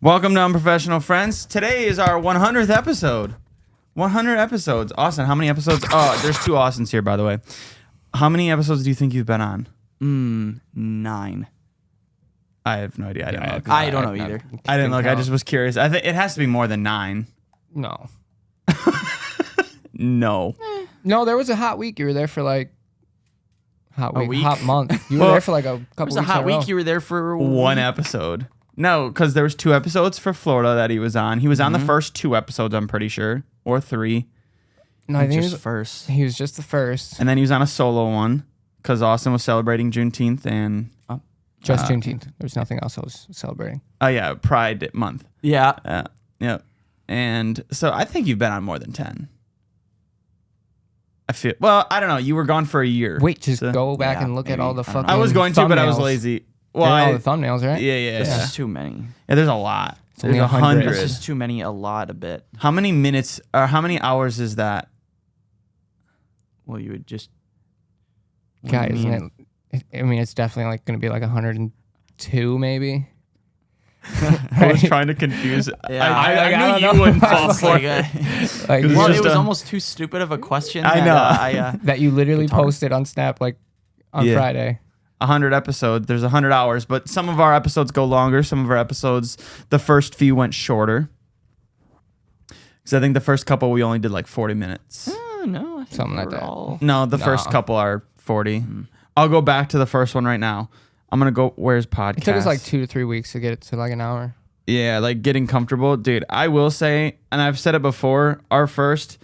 Welcome to Unprofessional Friends. Today is our 100th episode. 100 episodes. Austin, how many episodes? Oh, there's two Austins here, by the way. How many episodes do you think you've been on? 9. I have no idea. I didn't look. I don't know either. I didn't look. I just was curious. I think it has to be more than 9. No. No. No, there was a hot week. You were there for like hot week? hot month. You were Well, there for like a couple It was a weeks hot in a row. week. You were there for One episode. No, because there was 2 episodes for Florida that he was on. He was on the first 2 episodes, I'm pretty sure. Or 3. No, I think just first. he was just the first. And then he was on a solo one. Because Austin was celebrating Juneteenth and... Just Juneteenth. There was nothing else I was celebrating. Oh, yeah. Pride month. Yeah. Yep. And so I think you've been on more than 10. I feel... Well, I don't know. You were gone for a year. Wait, just So- go back yeah, and look at maybe. all the I don't fucking know. I was going to, but I was thumbnails. lazy. Well, Well, all the thumbnails, right? yeah. This is too many. Yeah, there's a lot. It's only There's 100. This 100. is too many. A lot. A bit. How many minutes or how many hours is that? Well, you would just. What God, do you isn't mean? it? I mean, it's definitely like going to be like 102, maybe. I was trying to confuse. Yeah. I I knew don't you know. wouldn't fall It's for like, it. Like, It's well, just it was a- almost too stupid of a question. I that, know. that you literally Retarded. posted on Snap like on Yeah. Friday. 100 episodes. There's 100 hours, but some of our episodes go longer. Some of our episodes, the first few went shorter. Because I think the first couple we only did like 40 minutes. No, I think Something like we're that. all- No, the first No. couple are 40. I'll go back to the first one right now. I'm gonna go. Where's podcast? It took us like 2 to 3 weeks to get it to like an hour. Yeah, like getting comfortable, dude. I will say, and I've said it before, our first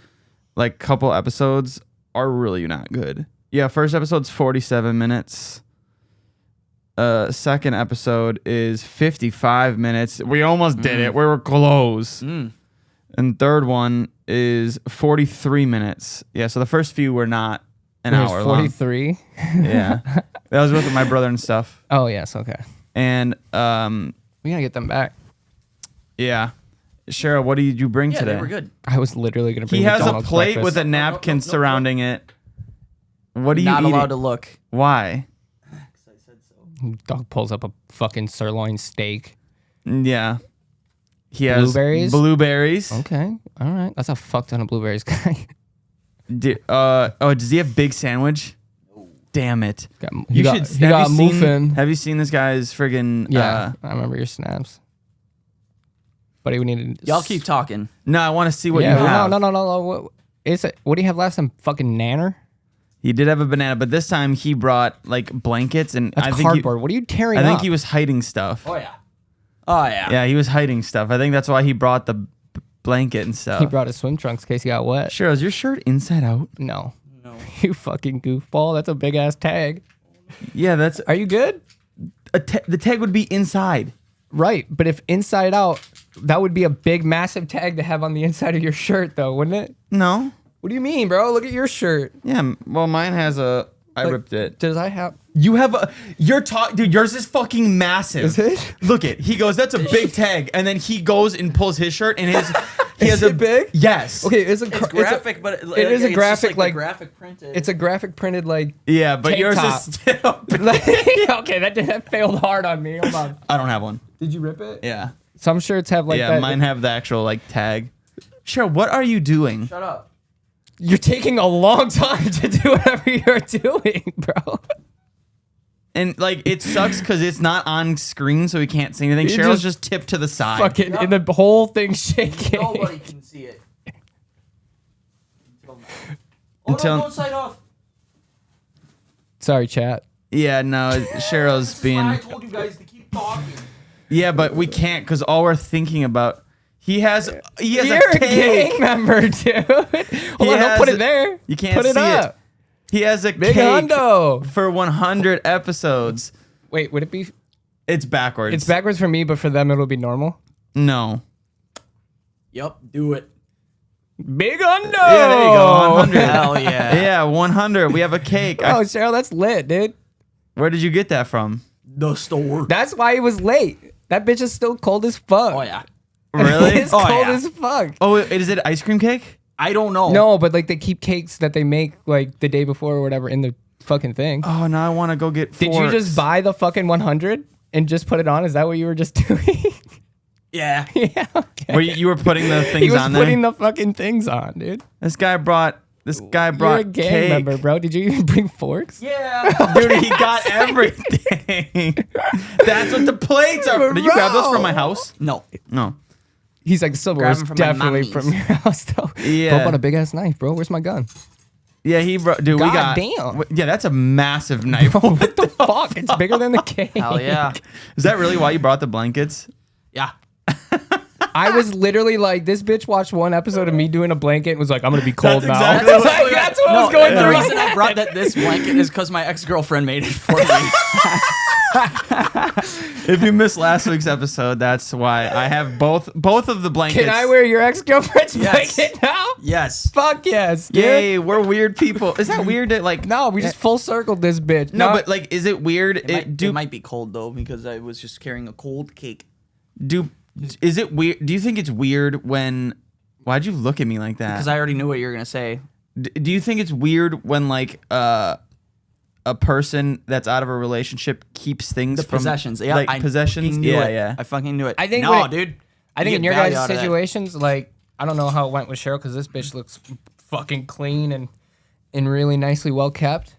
like couple episodes are really not good. Yeah, first episode's 47 minutes. Second episode is 55 minutes. We almost did it. We were close. And third one is 43 minutes. Yeah, so the first few were not an It was hour long. 43. Yeah, that was with my brother and stuff. Oh, yes. Okay. And We got to get them back. yeah, Cheryl, what did you bring Yeah, today? they were good. I was literally going to bring He has McDonald's a plate breakfast. with a napkin no, surrounding it. What are you Not eating? allowed to look. Why? Dog pulls up a fucking sirloin steak. Yeah. He has Blueberries? Blueberries. Okay. All right. That's a fuck ton of blueberries, guy. Does he have big sandwich? Damn it. He got muffin. Have you seen this guy's friggin' Yeah. I remember your snaps. But he needed. Y'all keep talking. No, I want to see what Yeah. you have. No. What do you have last time? Fucking nanner? He did have a banana, but this time he brought like blankets and That's I think cardboard. What are you tearing I think up? he was hiding stuff. Oh yeah. Oh yeah. Yeah, he was hiding stuff. I think that's why he brought the blanket and stuff. He brought his swim trunks in case he got wet. Sure, is your shirt inside out? No. No. You fucking goofball. That's a big ass tag. Yeah, that's Are you good? the tag would be inside. Right. But if inside out, that would be a big, massive tag to have on the inside of your shirt, though, wouldn't it? No. What do you mean, bro? Look at your shirt. Yeah, well, mine has a. I Like, ripped it. Does I have? You have a. You're dude. Yours is fucking massive. Is it? Look it. He goes. That's a big tag, and then he goes and pulls his shirt, and his. He Is has a it big? Yes. Okay, it's a It's it's a- graphic, but it is a graphic, like- graphic printed. It's a graphic printed like. Yeah, but Tank yours top. is still. Okay, that failed hard on me. Hold on. I don't have one. Did you rip it? Yeah. Some shirts have like yeah, that. mine have the actual like tag. Cheryl, what are you doing? Shut up. You're taking a long time to do whatever you're doing, bro. And like it sucks because it's not on screen, so we can't see anything. You Cheryl's just just tipped to the side. Fucking, and the whole thing's shaking. Nobody can see it. Until now. Until- no, don't side off. Sorry, chat. Yeah, no, Cheryl's This is why I being. told you guys to keep talking. Yeah, but we can't because all we're thinking about. He has You're a a cake. gang member, dude. Hold on, don't has put a- it there. You can't put see it up. He has a Big cake hundo. for 100 episodes. Wait, would it be? It's backwards. It's backwards for me, but for them it'll be normal. No. Yep, do it. Big hundo. Yeah, there you go. 100. Hell yeah. Yeah, 100. We have a cake. Oh, Cheryl, that's lit, dude. Where did you get that from? The store. That's why he was late. That bitch is still cold as fuck. Oh yeah. Really? It's Oh, cold yeah. as fuck. Oh, is it ice cream cake? I don't know. No, but like they keep cakes that they make like the day before or whatever in the fucking thing. Oh, now I want to go get Did you just buy the fucking 100 and just put it on? Is that what you were just doing? Yeah. Yeah. Okay. Where you were putting the He things was on putting there? the fucking things on, dude. This guy brought You're a gang cake. member, bro. Did you even bring forks? Yeah. Dude, he got everything. That's what the plates are. Did you grab those from my house? No. No. He's like, the silver Grab was 'em from my definitely mommy's. from your house, though. Yeah. Bro bought a big ass knife, bro. Where's my gun? Yeah, he brought. Dude, we got. damn. Yeah, that's a massive knife. What the fuck? It's bigger than the cake. Hell yeah. Is that really why you brought the blankets? Yeah. I was literally like, this bitch watched one episode of me doing a blanket and was like, I'm gonna be cold That's now. exactly what- Like, that's what I No, was going the through. reason I brought this blanket is because my ex-girlfriend made it for me. If you missed last week's episode, that's why I have both of the blankets. Can I wear your ex-girlfriend's Yes. blanket now? Yes. Fuck yes. Dude. Yay, we're weird people. Is that weird? That like No, we just full circled this bitch. no, but like, is it weird? It might be cold though because I was just carrying a cold cake. Is it weird? Do you think it's weird when? Why'd you look at me like that? Because I already knew what you were gonna say. Do you think it's weird when like a person that's out of a relationship keeps things from Possessions. Yeah. like I possessions? fucking knew Yeah, it. yeah. I fucking knew it. I think no, when it- dude. I think You in get your value guys' out of that. situations, like, I don't know how it went with Cheryl because this bitch looks fucking clean and really nicely well kept.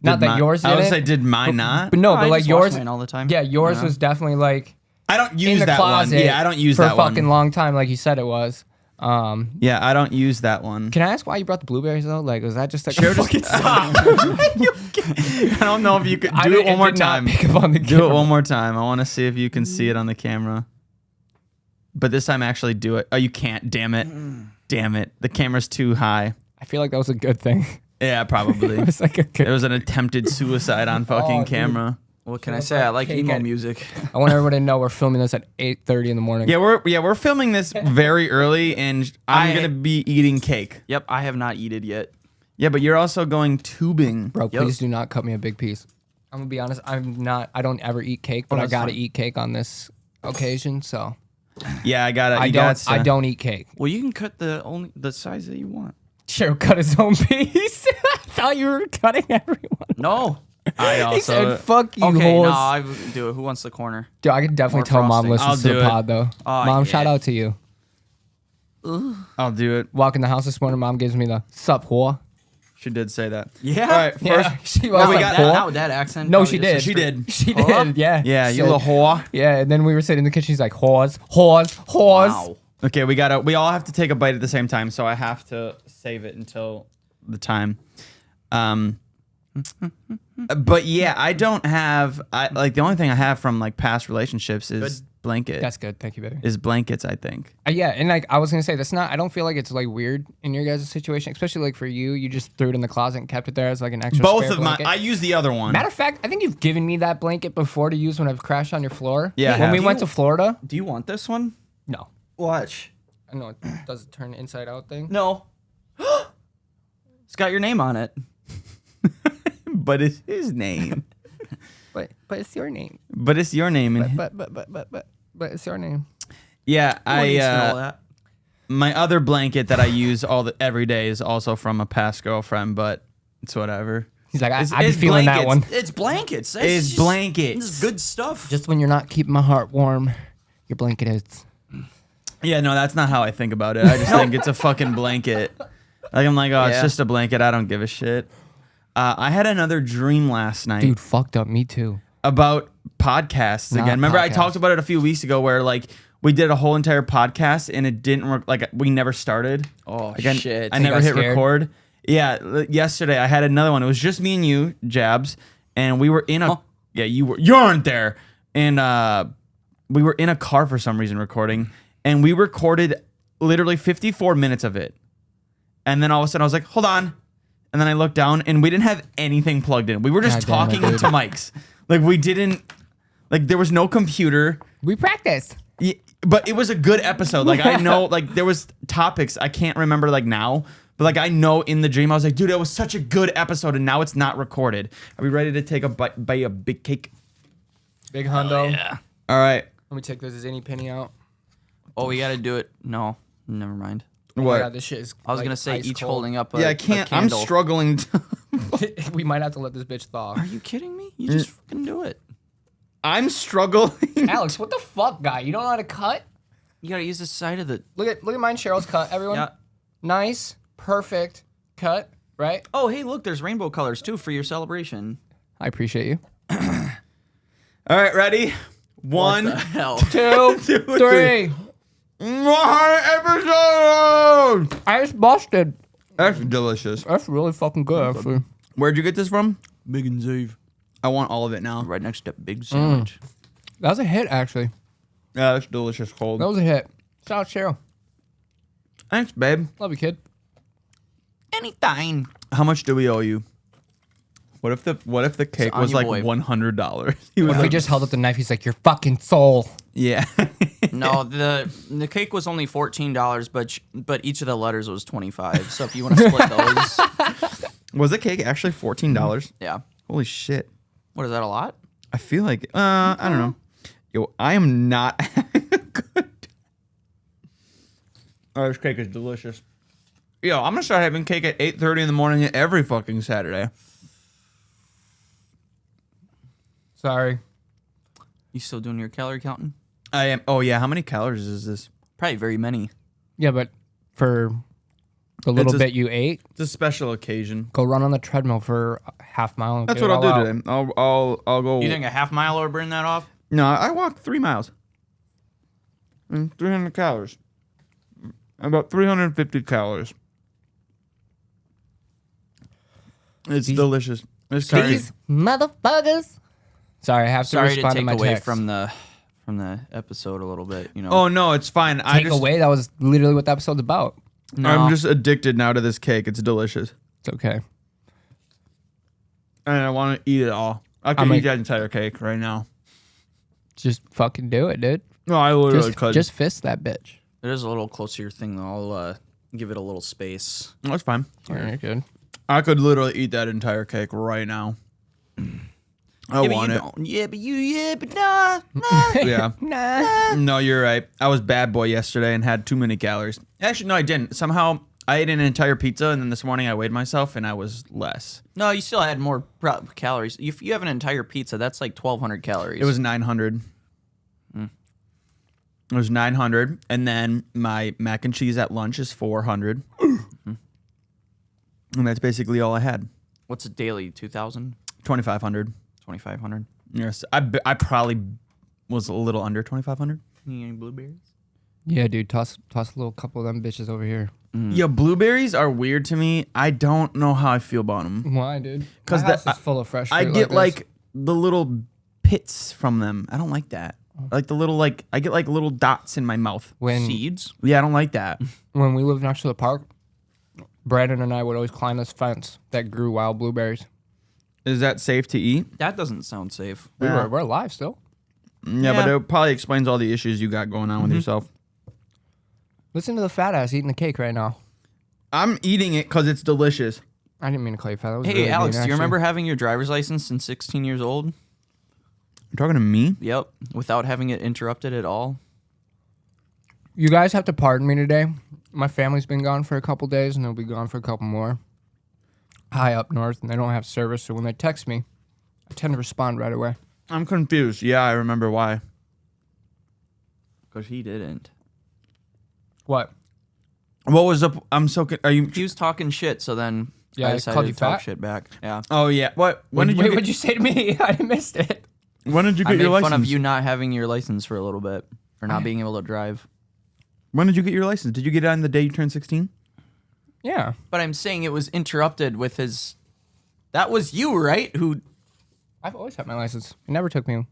Not Did that mine- yours I would didn't. say, did mine not? But no, Oh, but I like just wash yours, mine all the time. yeah, yours Yeah. was definitely like I don't in use the that closet. one. Yeah, I don't use for that a fucking one. long time, like you said it was. Yeah, I don't use that one. Can I ask why you brought the blueberries though? Like, was that just like Cheryl a just- fucking I don't know if you could I do it didn't- one more did not time. pick up on the Do it camera. one more time. I want to see if you can see it on the camera. But this time, actually do it. Oh, you can't. Damn it. Damn it. The camera's too high. I feel like that was a good thing. Yeah, probably. It was like a good. It was an attempted suicide on fucking dude. camera. What can I Feels say? like I like cake emo and- music. I want everybody to know we're filming this at 8:30 in the morning. Yeah, we're filming this very early, and I'm I- gonna be eating cake. Yep, I have not eaten yet. Yeah, but you're also going tubing. Bro, Yep. please do not cut me a big piece. I'm gonna be honest. I don't ever eat cake, but I that's gotta fine. eat cake on this occasion. So Yeah, I got it. I don't eat cake. Well, you can cut the size that you want. Cheryl cut his own piece. I thought you were cutting everyone. No. I He also. said, "Fuck you, Okay, hoes." no, I would do it. Who wants the corner? Dude, I could definitely More tell mom frosting. listens I'll to do the it. pod though. Oh, Mom, yeah. shout out to you. I'll do it. Walk in the house this morning, mom gives me the sup whore. She did say that. Yeah. All right. First. Yeah, she was Not like, with that, whore. not with that accent. No, Probably she just did. She did. She Whore? did, yeah. Yeah, you Said- little whore. Yeah, and then we were sitting in the kitchen. She's like, whores. Wow. Okay, we all have to take a bite at the same time, so I have to save it until the time. But yeah, I don't have the only thing I have from like past relationships is blanket. That's good. Thank you, baby. Is blankets, I think. Yeah, and like I was gonna say, that's not. I don't feel like it's like weird in your guys' situation, especially like for you. You just threw it in the closet and kept it there as like an extra. Both spare of my blanket. I use the other one. Matter of fact, I think you've given me that blanket before to use when I've crashed on your floor. Yeah, I when we have. went to Florida. Do you want this one? No, Watch. I know it does it turn inside out thing. No. It's got your name on it. But it's his name. But it's your name. But it's your name. And But it's your name. yeah, Who needs to know that? my other blanket that I use every day is also from a past girlfriend, but it's whatever. He's like, It's- I be it's feeling that one. blankets. It's blankets. It's just- blankets. This is good stuff. Just when you're not keeping my heart warm, your blanket is. Yeah, no, that's not how I think about it. I just think it's a fucking blanket. Like I'm like, oh, it's Yeah. just a blanket. I don't give a shit. I had another dream last night Dude, fucked up. Me too. about podcasts Not again. Remember, I podcasts. talked about it a few weeks ago, where like we did a whole entire podcast and it didn't work. Like we never started. Oh, Like, shit. I You never got hit scared? record. Yeah, yesterday I had another one. It was just me and you, Jabs, and we were in a. Huh? Yeah, you aren't there, and we were in a car for some reason recording, and we recorded literally 54 minutes of it, and then all of a sudden I was like, hold on, and then I looked down and we didn't have anything plugged in. We were just God damn it, talking dude. to mics, like we didn't, like there was no computer. We practiced. Yeah, but it was a good episode. Like I know, like there was topics I can't remember like now, but like I know in the dream I was like, dude, it was such a good episode, and now it's not recorded. Are we ready to take a bite, buy a big cake? Big hundo. Yeah. All right. Let me take this zini penny out. Oh, we got to do it. No, never mind. Oh What? my God, this shit is. I was like, going to say ice each cold. holding up a Yeah, I a can't. I'm candle. struggling. We might have to let this bitch thaw. Are you kidding me? You just fucking do it. I'm struggling. Alex, what the fuck, guy? You don't know how to cut? You gotta use the side of the. Look at mine. Cheryl's cut. Everyone, Yeah. nice, perfect cut. Right. Oh, hey, look, there's rainbow colors too for your celebration. I appreciate you. All right, ready? What the 1, hell? 2, 3. 100 episodes. I just busted. That's delicious. That's really fucking good, actually. Where'd you get this from? Big and Zave. I want all of it now. Right next to Big Sandwich. That was a hit, actually. Yeah, that's delicious cold. That was a hit. Shout out Cheryl. Thanks, babe. Love you, kid. Anything. How much do we owe you? What if the cake on was your like boy. $100? He was If he like, just held up the knife, he's like, your fucking soul. yeah. No, the cake was only $14, but each of the letters was $25. So if you want to split those, Was the cake actually $14? yeah. Holy shit. What is that, a lot? I feel like I don't know. Yo, I am not good. Oh, this cake is delicious. Yo, I'm gonna start having cake at 8:30 in the morning every fucking Saturday. Sorry. You still doing your calorie counting? I am. Oh yeah, how many calories is this? Probably very many. Yeah, but for the little a- bit you ate, It's a special occasion. go run on the treadmill for a half mile. And That's get what it I'll all do out. today. I'll go. You think a half mile will burn that off? No, I walked 3 miles. 300 calories. About 350 calories. It's delicious. It's crazy. These motherfuckers. Sorry, I have to Sorry to respond to take my away text. from the episode a little bit. You know. Oh no, it's fine. I Take just, away. That was literally what the episode's about. No. I'm just addicted now to this cake. It's delicious, It's okay. and I want to eat it all. I could I'm eat like- that entire cake right now. Just fucking do it, dude. No, I literally could. Just fist that bitch. It is a little close to your thing, though. I'll give it a little space. That's fine. All right, good. I could literally eat that entire cake right now. I want it. Yeah, but nah. Yeah. Nah. No, you're right. I was bad boy yesterday and had too many calories. Actually, no, I didn't. Somehow I ate an entire pizza, and then this morning I weighed myself, and I was less. No, you still had more calories. If you have an entire pizza, that's like 1,200 calories. It was 900. It was 900, and then my mac and cheese at lunch is 400. And that's basically all I had. What's a daily? 2,000? 2,500. 2,500? Yes, I probably was a little under 2,500. Any blueberries? Yeah, dude. Toss a little couple of them bitches over here. Yeah, blueberries are weird to me. I don't know how I feel about them. Why, dude? 'Cause My house the- is full of fresh I fruit get this. like the little pits from them. I don't like that. Like the little I get like little dots in my mouth. when Seeds? Yeah, I don't like that. when we lived next to the park, Brandon and I would always climb this fence that grew wild blueberries. Is that safe to eat? That doesn't sound safe. Yeah. We're alive still. Yeah, but Yeah. it probably explains all the issues you got going on with yourself. Listen to the fat ass eating the cake right now. I'm eating it because it's delicious. I didn't mean to call you fat. That was Hey, really Alex, mean, do you actually. remember having your driver's license since 16 years old? You're talking to me? Yep. Without having it interrupted at all? You guys have to pardon me today. My family's been gone for a couple days, and they'll be gone for a couple more. High up north, and they don't have service, so when they text me, I tend to respond right away. I'm confused. Yeah, I remember why. Because he didn't. What? What was up? I'm so. Are you? He was talking shit, so then Yeah, I I decided called to you talk fat? shit back. Yeah. Oh yeah. What? When did you? What'd you say to me? I missed it. When did you I get made your license? fun of you not having your license for a little bit. Or not being able to drive. When did you get your license? Did you get it on the day you turned 16? Yeah. But I'm saying it was interrupted with his... That was you, right? Who... I've always had my license. It never took me.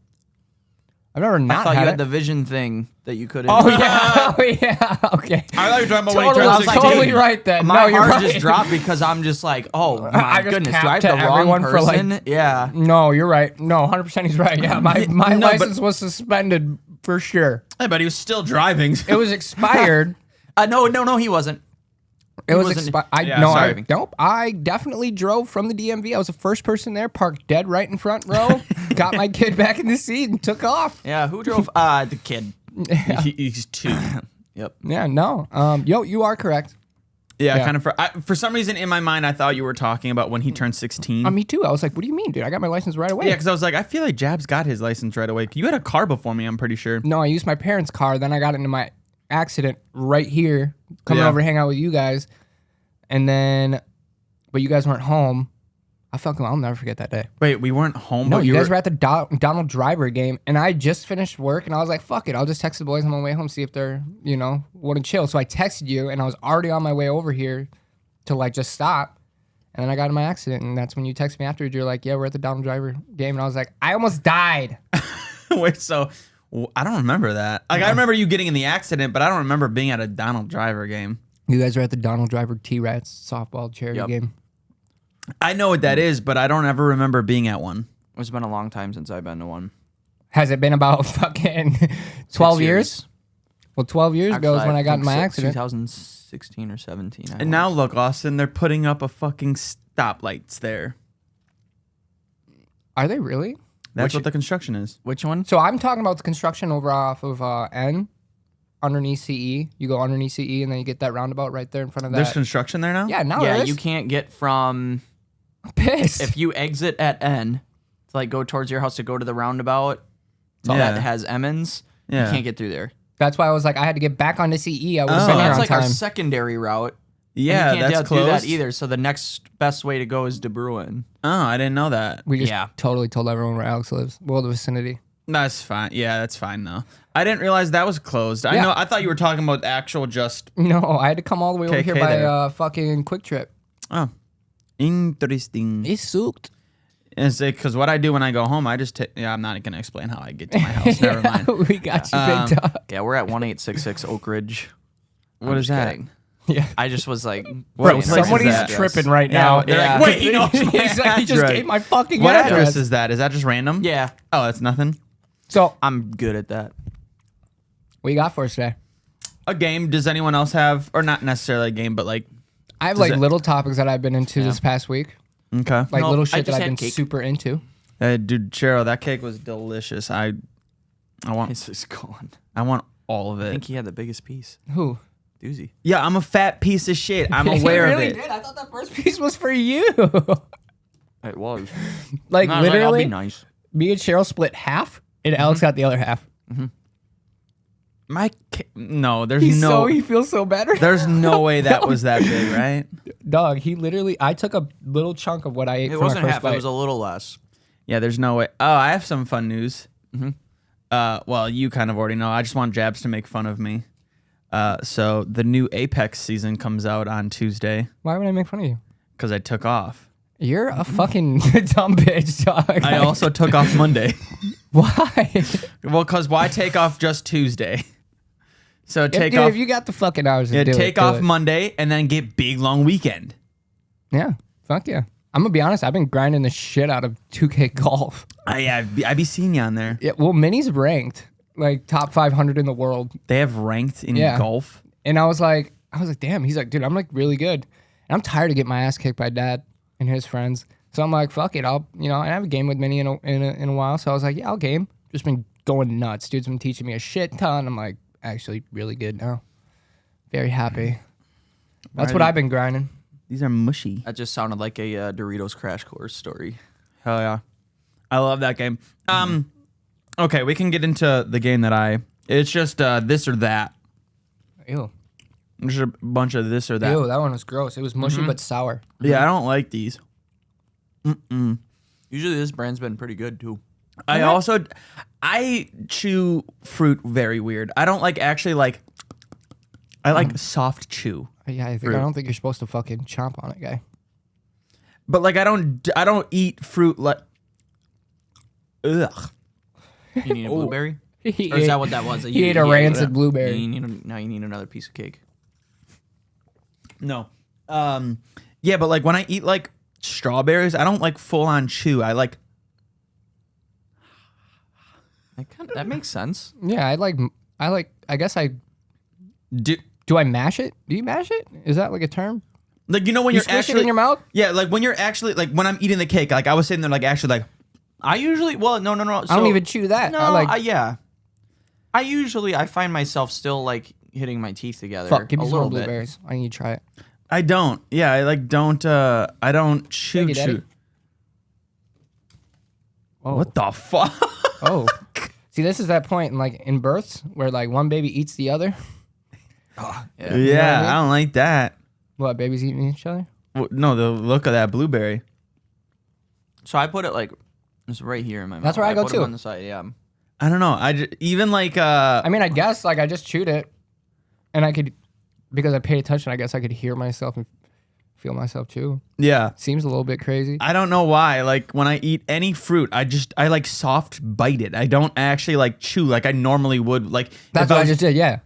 I've never not I thought had you it. had the vision thing that you couldn't... Oh yeah. Oh yeah. Okay. I thought you were talking about Totally, when he turned 16. totally right then. My no, you're heart right. just dropped because I'm just like, oh I my just goodness, do I have capped the to wrong everyone for, like- person? Yeah. No, you're right. No, 100% he's right. Yeah, my No, but- license was suspended for sure. Hey, but he was still driving. It was expired. No, he wasn't. It was wasn't- expired. Yeah, No, sorry. nope. I definitely drove from the DMV. I was the first person there, parked dead right in front row, got my kid back in the seat, and took off. Yeah, who drove? The kid. He's 2. Yep. Yeah, no. Yo, you are correct. Yeah, Yeah. kind of. For some reason in my mind, I thought you were talking about when he turned 16. Me too. I was like, what do you mean, dude? I got my license right away. Yeah, because I was like, I feel like Jabs got his license right away. You had a car before me, I'm pretty sure. No, I used my parents' car. Then I got into my accident right here, coming Yeah. over to hang out with you guys, and then, but you guys weren't home. I'll never forget that day. Wait, we weren't home. No, but you guys were at the Donald Driver game, and I just finished work, and I was like, fuck it, I'll just text the boys on my way home, see if they're, want to chill. So I texted you, and I was already on my way over here to like just stop. And then I got in my accident, and that's when you texted me afterwards. You're like, yeah, we're at the Donald Driver game. And I was like, I almost died. Wait, so I don't remember that. Like, I remember you getting in the accident, but I don't remember being at a Donald Driver game. You guys were at the Donald Driver T-Rats softball charity game. I know what that is, but I don't ever remember being at one. It's been a long time since I've been to one. Has it been about fucking 12 years? Well, 12 years ago is when I got in my accident. 2016 or 17. And now look, Austin, they're putting up a fucking stoplights there. Are they really? That's what the construction is. Which one? So I'm talking about the construction over off of N, underneath CE. You go underneath CE, and then you get that roundabout right there in front of that. There's construction there now? Yeah, now Yeah, there is. you can't get from I'm pissed. if you exit at N to like go towards your house to go to the roundabout. So Yeah. that has Emmons. Yeah. You can't get through there. That's why I was like, I had to get back onto CE. I was Oh. been So there that's on like time. our secondary route. Yeah, and you can't that's do that closed. either. So the next best way to go is De Bruin. Oh, I didn't know that. We just Yeah. totally told everyone where Alex lives. Well, the vicinity. That's fine. Yeah, that's fine though. I didn't realize that was closed. I Yeah. know. I thought you were talking about actual just. No, I had to come all the way over here KK by there. fucking Quick Trip. Oh, interesting. It sucked. It's because what I do when I go home, I just take. Yeah, I'm not gonna explain how I get to my house. Never mind. We got you, Um, big dog. Yeah, we're at 1866 Oak Ridge. What is that? Yeah. I just was like, What saying place our is Somebody's that? address. tripping right Yeah, now. they're Yeah. like, wait, he knows my He's like, he just address. gave my fucking What address. address is that? Is that just random? Yeah, Oh, that's nothing. So, I'm good at that. what you got for us today? A game. Does anyone else have, or not necessarily a game, but like, I have Does like it- little topics that I've been into this past week. okay. Like No, little I shit that just I've had been cake. super into. Dude, Cheryl, that cake was delicious. I want This is gone. all of I it. think he had the biggest piece. Who? Doozy. Yeah, I'm a fat piece of shit. I'm He aware really of it. did. I thought that first piece was for you. It was. like And I was like, I'll literally, be nice. me and Cheryl split half, and Alex got the other half. No, there's He feels so better. there's no way that was that big, right? Dog, he literally, I took a little chunk of what I ate It for my wasn't first half. bite. It was a little less. Yeah, there's no way. Oh, I have some fun news. Well, you kind of already know. I just want Jabs to make fun of me. So the new Apex season comes out on Tuesday Why would I make fun of you? because I took off. You're a fucking dumb bitch, dog. I also took off Monday. Why? Well, because why take off just Tuesday? So take Dude, off. if you got the fucking hours to Yeah, do take it, do off it. Monday and then get big long weekend. Yeah, fuck yeah. I'm gonna be honest. I've been grinding the shit out of 2K golf. I be seeing you on there. Yeah, well, Mini's ranked like top 500 in the world, They have ranked in Yeah. golf. and I was like, damn. He's like, dude, I'm like really good, and I'm tired of getting my ass kicked by Dad and his friends. So I'm like, fuck it. I haven't game with Mini in a while. So I was like, yeah, I'll game. Just been going nuts. Dude's been teaching me a shit ton. I'm like, actually, really good now. Very happy. That's Why what do- I've been grinding. These are mushy. That just sounded like a Doritos Crash Course story. Hell yeah. I love that game. Okay, we can get into the game it's just this or that. Ew. There's a bunch of this or that. Ew, that one was gross. It was mushy but sour. Yeah, I don't like these. Usually this brand's been pretty good too. I chew fruit very weird. I don't I like soft chew. Yeah, I don't think you're supposed to fucking chomp on it, guy. But like I don't eat fruit like ugh. You need a blueberry? He Or is that what that was? He ate a rancid blueberry. Now you need another piece of cake. No. Yeah, but like when I eat like strawberries, I don't like full on chew. I like That makes sense. Yeah, I guess I do I mash it? Do you mash it? Is that like a term? like you know when You you're squish actually it in your mouth? Yeah, like when you're actually like when I'm eating the cake, like I was sitting there like actually like I usually no. I don't even chew that. No, I like yeah. I find myself still like hitting my teeth together. fuck, give a me some more little bit. blueberries. I need to try it. I don't. Yeah, I like don't I don't chew Thank you, Daddy. chew. Oh. What the fuck? Oh. See, this is that point in like in births where like one baby eats the other. Yeah. Yeah, I mean? I don't like that. What, babies eating each other? No, the look of that blueberry. So I put it like it's right here in my mouth. That's where I go put it too. on the side. Yeah. I don't know. Even like I mean, I guess like I just chewed it, and I could, because I paid attention. I guess I could hear myself and feel myself too. yeah. Seems a little bit crazy. I don't know why. Like when I eat any fruit, I like soft bite it. I don't actually like chew like I normally would. Like That's if what I was- just did. Yeah,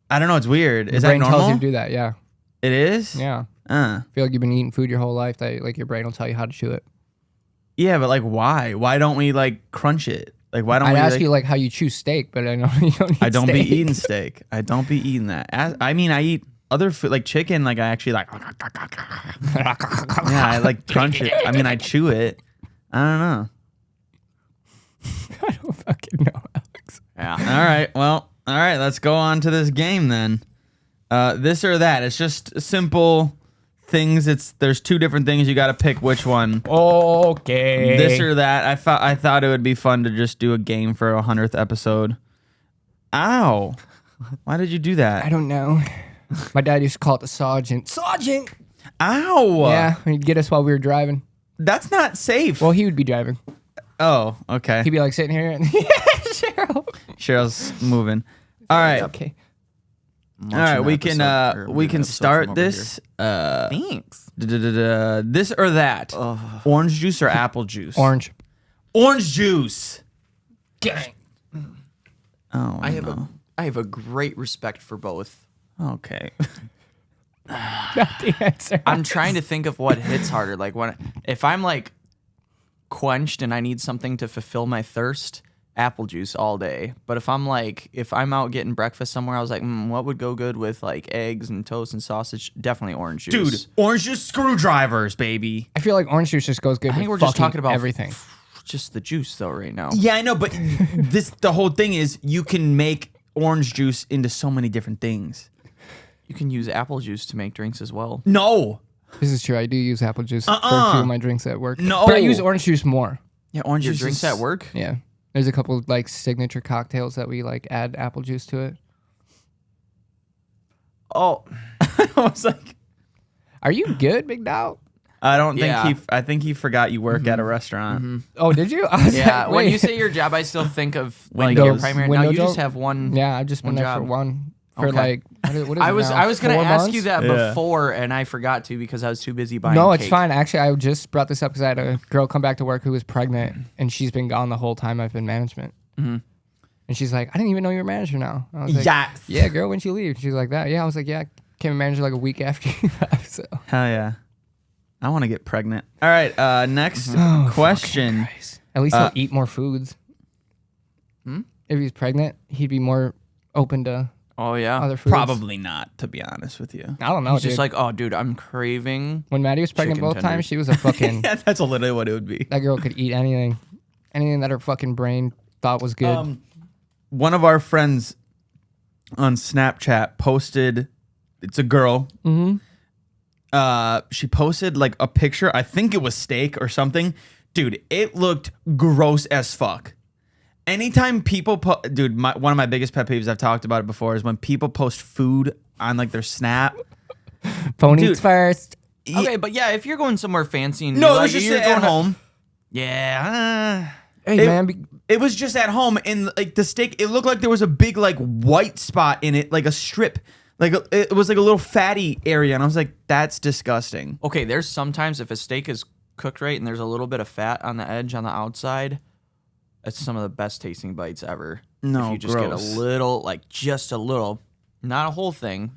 I don't know. It's weird. Is your that brain tells you normal? to do that. Yeah, It is. yeah. Uh. I feel like you've been eating food your whole life. That like your brain will tell you how to chew it. Yeah, but like why? Why don't we like crunch it? Like why don't I'd we? ask like, you like how you chew steak, but I know you don't. Eat I don't be steak. eating steak. I don't be eating that. I mean, I eat other food like chicken. Like I actually like. Yeah, I like crunch it. I mean, I chew it. I don't know. I don't fucking know, Alex. Yeah. All right. Well, all right. Let's go on to this game then. This or that. It's just simple things. There's two different things. You got to pick which one. Okay. This or that. I thought it would be fun to just do a game for a 100th episode. Ow! Why did you do I that? don't know. My dad used to call it the sergeant. Sergeant. Ow! Yeah, he'd get us while we were driving. That's not safe. Well, he would be driving. Oh, okay. He'd be like sitting here and Cheryl. Cheryl's moving. All right. Okay. All right. We can start this. Thanks. This or that. Orange juice or apple juice? Orange. Orange juice. Gang. Oh, I have a great respect for both. okay. Not the answer. I'm trying to think of what hits harder. Like if I'm like quenched and I need something to fulfill my thirst, apple juice all day. But if I'm out getting breakfast somewhere, I was like, what would go good with like eggs and toast and sausage? Definitely orange juice. Dude, orange juice screwdrivers, baby. I feel like orange juice just goes good. I think with we're just fucking talking about everything. Just the juice though right now. Yeah, I know, but the whole thing is you can make orange juice into so many different things. You can use apple juice to make drinks as well. No. This is true. I do use apple juice for a few of my drinks at work. No. But I use orange juice more. Yeah, orange Your juice drinks is- at work? Yeah. There's a couple like signature cocktails that we like add apple juice to it. Oh, I was like, Are you good, big dog? I don't Yeah. think I think he forgot you work at a restaurant. Oh, did you? I was yeah. like, When you wait. say your job, I still think of like Windows. your primary. Now Window you just job? have one. Yeah, I've just been One there for job. one. For Okay. like, what is I it was now? gonna 4 ask months? you that Yeah. before, and I forgot to because I was too busy buying. No, it's cake. fine. Actually, I just brought this up because I had a girl come back to work who was pregnant, and she's been gone the whole time I've been management. Mm-hmm. And she's like, I didn't even know you were manager now. I was like, Yes. yeah, girl, when'd you leave? She's like that. Yeah, I was like, yeah, I came a manager like a week after you left. So. Hell yeah. I want to get pregnant. All right, next Oh, question. At least he'll eat more foods. If he's pregnant, he'd be more open to Oh yeah. other foods. Probably not, to be honest with you. I don't know, He's dude. just like, oh, dude, I'm craving. when Maddie was pregnant chicken both tenders. times, she was a fucking. Yeah, that's literally what it would be. That girl could eat anything. Anything that her fucking brain thought was good. One of our friends on Snapchat posted, it's a girl. Mm-hmm. She posted like a picture. I think it was steak or something. Dude, it looked gross as fuck. Anytime people dude, one of my biggest pet peeves, I've talked about it before, is when people post food on like their Snap. Phone dude. eats first. Okay, but yeah, if you're going somewhere fancy and No, you're it like, was just you're at going home. Yeah. Hey, It- man. It was just at home, and like the steak, it looked like there was a big like white spot in it, like a strip, like it was like a little fatty area, and I was like, that's disgusting. Okay, there's sometimes if a steak is cooked right and there's a little bit of fat on the edge on the outside, it's some of the best tasting bites ever. No, if you just gross. get a little, like just a little, not a whole thing,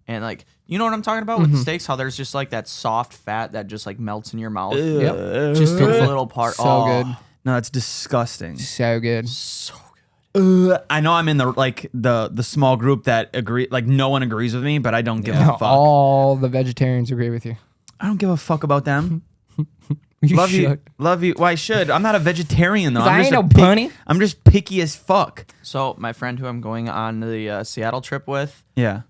and like you know what I'm talking about with the steaks, how there's just like that soft fat that just like melts in your mouth. Yep. Just a little part. So Oh, good. No, it's disgusting. So good. So good. I know I'm in the small group that agree, like no one agrees with me, but I don't give a fuck. All the vegetarians agree with you. I don't give a fuck about them. You Love you, should. love you. Well, I should. I'm not a vegetarian though. 'Cause I'm I just ain't a no pick- bunny. I'm just picky as fuck. So my friend who I'm going on the Seattle trip with, Yeah.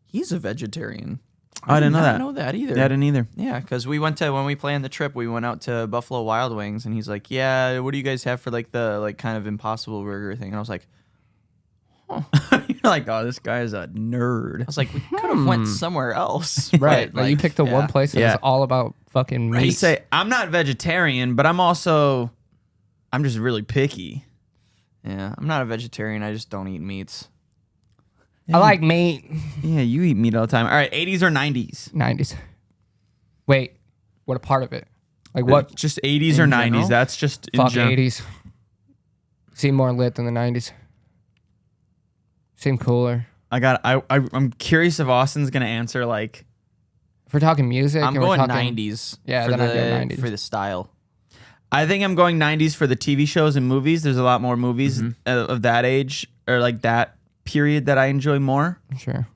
he's a vegetarian. I didn't know did that. not know that either. Yeah, I didn't either. Yeah, because when we planned the trip, we went out to Buffalo Wild Wings, and he's like, "Yeah, what do you guys have for like the like kind of Impossible Burger thing?" And I was like, You're like, oh, this guy is a nerd. I was like, we could have went somewhere else. Right. But, Like, you picked the one yeah. place that Yeah. was all about fucking meat. You say I'm not vegetarian, but I'm just really picky. Yeah, I'm not a vegetarian. I just don't eat meats. I like meat. Yeah, you eat meat all the time. All right, 80s or 90s? 90s. Wait, what a part of it? Like what? Just 80s or In 90s. general? That's just in Fuck gen- 80s. Seem more lit than the 90s. Seem cooler. I'm curious if Austin's gonna answer like If we're talking music, I'm and we're going talking, 90s. Yeah, for then I'd the go 90s. for the style. I think I'm going 90s for the TV shows and movies. There's a lot more movies Mm-hmm. of that age or like that period that I enjoy more, Sure.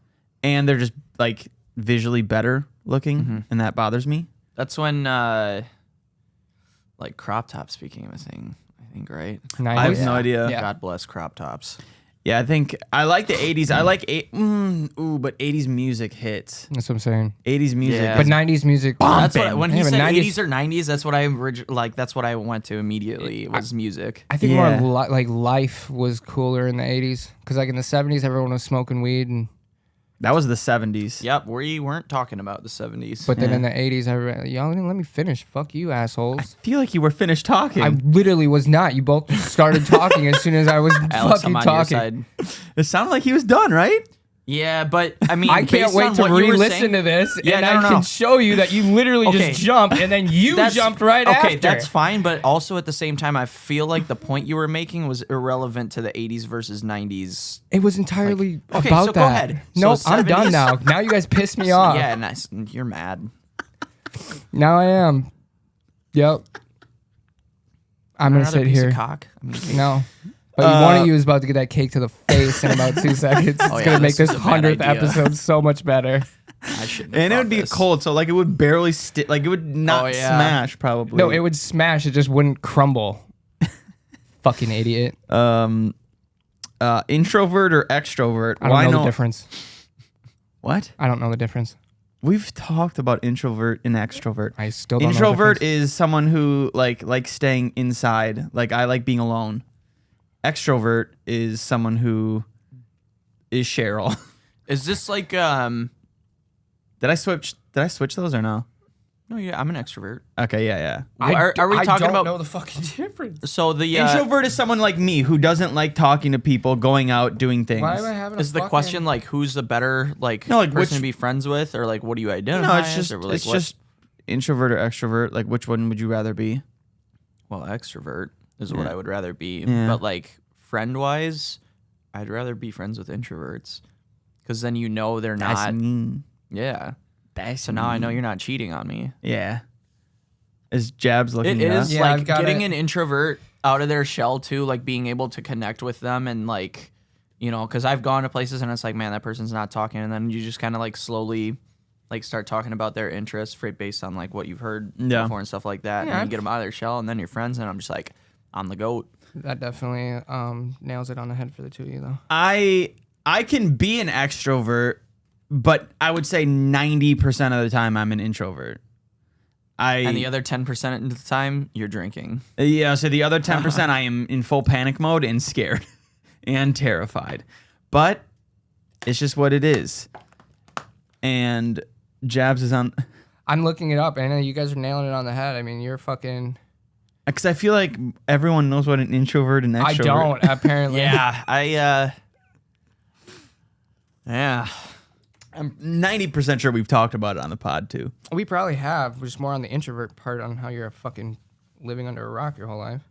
and they're just like visually better looking, Mm-hmm. and that bothers me. That's when like crop tops became a thing. I think, right? 90s. I have no idea. Yeah. God bless crop tops. Yeah, I think I like the 80s. I like but 80s music hits. That's what I'm saying. 80s music. Yeah. But 90s music. That's what when he Yeah, but said 90s 80s or 90s. That's what that's what I went to immediately. Was music. I think Yeah. more like life was cooler in the 80s. Because like in the 70s, everyone was smoking weed. That was the 70s. Yep, we weren't talking about the 70s. But then in the 80s, y'all didn't let me finish. Fuck you, assholes. I feel like you were finished talking. I literally was not. You both started talking as soon as I was Alex, fucking I'm on talking. your side. It sounded like he was done, right? Yeah, but I mean, I can't based wait on to what you were re-listen saying- to this, Yeah, and no, I no, can no. show you that you literally Okay. just jumped, and then you That's- jumped right after. Okay, that's fine, but also at the same time, I feel like the point you were making was irrelevant to the 80s versus 90s. It was entirely okay, about so that. go ahead. Nope, So I'm done 70s? now. Now you guys piss me off. Yeah, nice. You're mad. Now I am. Yep. I'm gonna Another sit piece here. of cock. I mean, No. But one of you is about to get that cake to the face in about 2 seconds. It's yeah, gonna make this this was a bad 100th idea. episode so much better. I shouldn't. have And it would thought be this. cold, so like it would barely stick. Like it would not Oh, yeah. smash, probably. No, it would smash. It just wouldn't crumble. Fucking idiot. Introvert or extrovert? I don't know the difference. What? I don't know the difference. We've talked about introvert and extrovert. I still don't know Introvert the difference. is someone who likes staying inside. Like I like being alone. Extrovert is someone who is Cheryl. Is this like Did I switch those or no? No, yeah, I'm an extrovert. Okay, yeah. Are we I talking don't about? know the fucking difference. So the Introvert is someone like me who doesn't like talking to people, going out, doing things. Why am I having a is the fucking- question like who's the better No, like, person which- to be friends with, or like what do you identify No, it's as, just or like it's what? just introvert or extrovert. Like which one would you rather be? Well, extrovert is what Yeah. I would rather be. Yeah. But like friend wise, I'd rather be friends with introverts because then you know they're That's not. mean. Yeah. That's So now I know you're not cheating on me. Yeah. Is Jabs looking It it up? is Yeah, like I've got getting it. an introvert out of their shell too, like being able to connect with them and like, you know, because I've gone to places and it's like, man, that person's not talking, and then you just kind of like slowly, like start talking about their interests based on like what you've heard Yeah. before and stuff like that, and Yeah, then you get them out of their shell, and then you're friends, and I'm just like, I'm the goat. That definitely nails it on the head for the two of you, though. I can be an extrovert, but I would say 90% of the time I'm an introvert. And the other 10% of the time, you're drinking. Yeah, so the other 10% I am in full panic mode and scared and terrified. But it's just what it is. And Jabs is on I'm looking it up, and you guys are nailing it on the head. I mean, you're fucking. because I feel like everyone knows what an introvert and extrovert. I don't, apparently. Yeah, yeah. I'm 90% sure we've talked about it on the pod too. We probably have, just more on the introvert part on how you're a fucking living under a rock your whole life.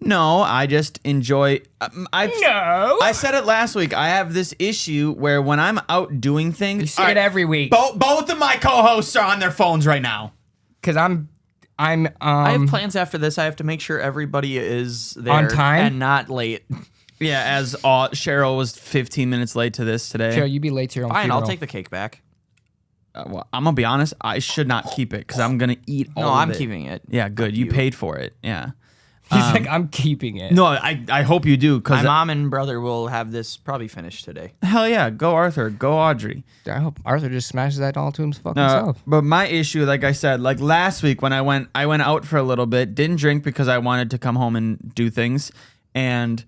No, I just enjoy. No. I said it last week. I have this issue where when I'm out doing things, You see it every week. Both of my co-hosts are on their phones right now. Because I'm. I have plans after this. I have to make sure everybody is there On time? and not late. Yeah, as Cheryl was 15 minutes late to this today. Sure, you be late to your own Fine, funeral. I'll take the cake back. Well, I'm gonna be honest. I should not keep it because I'm gonna eat all No, of I'm it. keeping it. Yeah, good. You you. paid for it. Yeah. He's like, I'm keeping it. No, I hope you do My because mom and brother will have this probably finished today. hell yeah, go Arthur, go Audrey. I hope Arthur just smashes that all to his fucking self. But my issue, like I said, like last week when I went out for a little bit, didn't drink because I wanted to come home and do things, and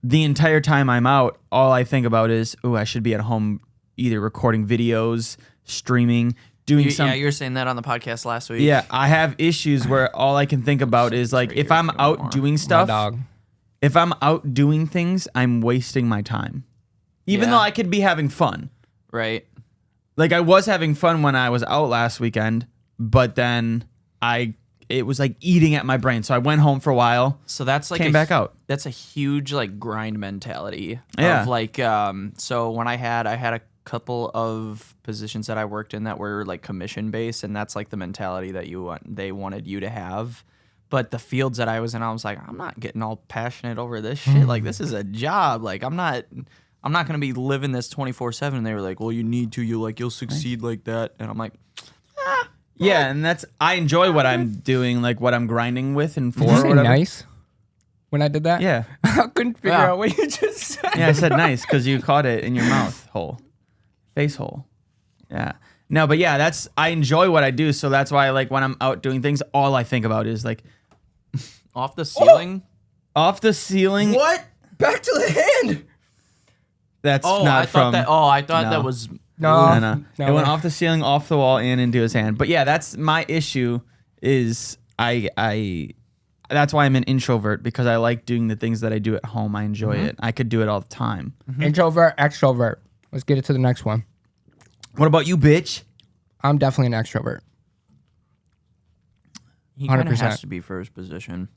the entire time I'm out, all I think about is, oh, I should be at home either recording videos, streaming, doing something. Yeah, you were saying that on the podcast last week. Yeah, I have issues where all I can think about is like right if here I'm if you want out more. doing My stuff, dog. if I'm out doing things, I'm wasting my time. Even Yeah. though I could be having fun. Right. Like I was having fun when I was out last weekend, but then it was like eating at my brain. So I went home for a while, So that's like came back out. That's a huge like grind mentality. Yeah. Of like so when I had a couple of positions that I worked in that were like commission based, and that's like the mentality that they wanted you to have. But the fields that I was in, I was like, I'm not getting all passionate over this shit. Like this is a job. Like I'm not gonna be living this 24/7. And they were like, well, you need to. You'll succeed like that. And I'm like, Yeah, and I enjoy what I'm doing, like what I'm grinding with and for Did you or say whatever. nice when I did that? Yeah. I couldn't figure Yeah. out what you just said. Yeah, I said nice because you caught it in your mouth hole, face hole. Yeah. No, but yeah, I enjoy what I do, so that's why like when I'm out doing things, all I think about is like off the ceiling. off the ceiling. What? Back to the hand. That's Oh, not I thought from. that. Oh, I thought No. that was. No, No. no. It went off the ceiling, off the wall, and into his hand. But yeah, that's my issue. Is that's why I'm an introvert, because I like doing the things that I do at home. I enjoy it. I could do it all the time. Introvert, extrovert. Let's get it to the next one. What about you, bitch? I'm definitely an extrovert. He kind of 100%. has to be for his position.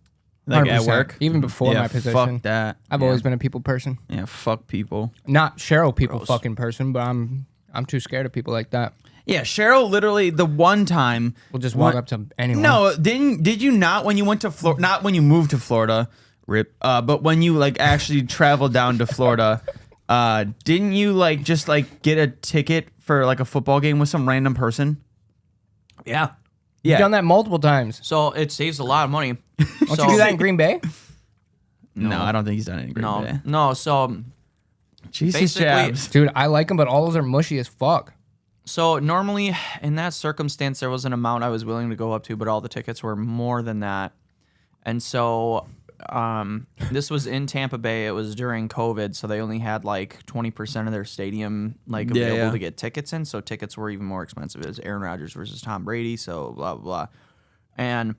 Like at 100%. work? Even before Yeah, my position. Fuck that. I've always been a people person. Yeah, fuck people. Not Cheryl people Gross. fucking person, but I'm too scared of people like that. Yeah, Cheryl literally the one time. We'll just walk What- up to anyone. No, did you not when you went to Florida? Not when you moved to Florida, rip. But when you like actually traveled down to Florida, didn't you like just like get a ticket for like a football game with some random person? Yeah. You've Yeah. done that multiple times. So it saves a lot of money. Don't you do that in Green Bay? No, I don't think he's done it in Green Bay. No. So Jesus, Basically- Jabs. Dude, I like them, but all those are mushy as fuck. normally in that circumstance there was an amount I was willing to go up to, but all the tickets were more than that. And so this was in Tampa Bay. It was during COVID, so they only had like 20% of their stadium like Yeah, available yeah. to get tickets in. So tickets were even more expensive. It was Aaron Rodgers versus Tom Brady. So blah blah blah. And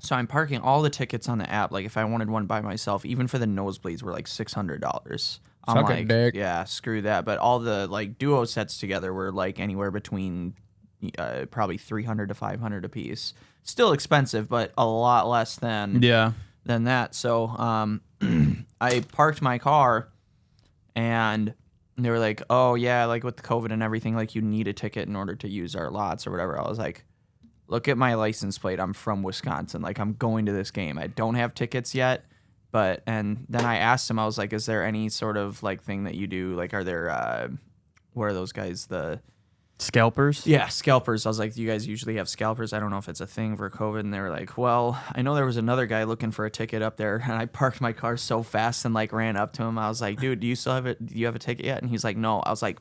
so I'm parking all the tickets on the app. Like if I wanted one by myself, even for the nosebleeds, were like $600. I'm Suck a like, dick. yeah, screw that. But all the like duo sets together were like anywhere between probably $300 to $500 a piece. Still expensive, but a lot less than Yeah. that. So I parked my car, and they were like, "Oh yeah, like with the COVID and everything, like you need a ticket in order to use our lots or whatever." I was like, "Look at my license plate. I'm from Wisconsin. Like I'm going to this game. I don't have tickets yet." But and then I asked him, I was like, "Is there any sort of like thing that you do? Like, are there what are those guys? The Scalpers? yeah, scalpers." I was like, "Do you guys usually have scalpers? I don't know if it's a thing for COVID." And they were like, "Well, I know there was another guy looking for a ticket up there." And I parked my car so fast and like ran up to him. I was like, "Dude, do you still have it? Do you have a ticket yet?" And he's like, "No." I was like,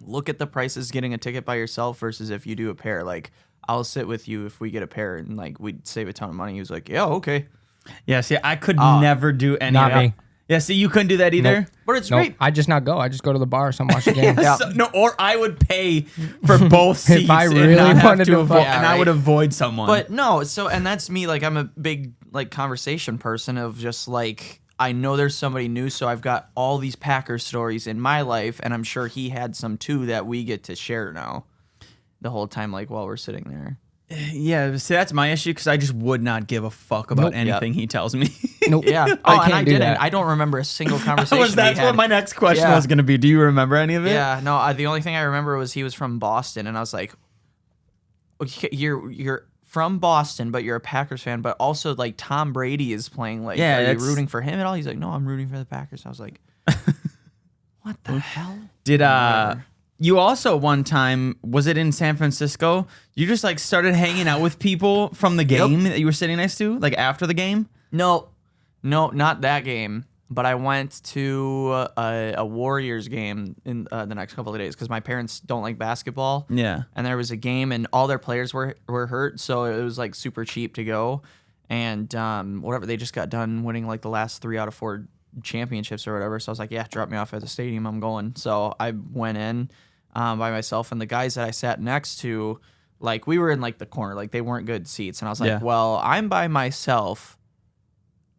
"Look at the prices getting a ticket by yourself versus if you do a pair. Like, I'll sit with you if we get a pair and like we'd save a ton of money." He was like, "Yeah, okay." Yeah, see, I could never do any Not of that. me. Yeah, see, you couldn't do that either? Nope. But it's Nope. great. I just not go. I just go to the bar or something, watch the game. Yeah, so- no, or I would pay for both seats I and really not have wanted to avoid, fuck- and I would avoid someone. But no, so and that's me. Like I'm a big like conversation person of just like I know there's somebody new, so I've got all these Packer stories in my life, and I'm sure he had some too that we get to share now. The whole time, like while we're sitting there. yeah, see, that's my issue because I just would not give a fuck about Nope. anything he tells me. Nope. Yeah. I Oh, and can't I do didn't. that. I don't remember a single conversation. That's we had. what my next question Yeah. was going to be. Do you remember any of it? Yeah. No. The only thing I remember was he was from Boston, and I was like, okay, "You're from Boston, but you're a Packers fan, but also like Tom Brady is playing. Like, Yeah, are you that's- rooting for him at all?" He's like, "No, I'm rooting for the Packers." I was like, "What the hell?" Did you also one time, was it in San Francisco? You just like started hanging out with people from the game that you were sitting next to, like after the game? No, not that game. But I went to a Warriors game in the next couple of days because my parents don't like basketball. Yeah. And there was a game, and all their players were hurt, so it was like super cheap to go. And whatever, they just got done winning like the last 3 out of 4 championships or whatever. So I was like, yeah, drop me off at the stadium. I'm going. So I went in by myself, and the guys that I sat next to, like, we were in like the corner, like they weren't good seats. And I was like, Yeah. well, I'm by myself.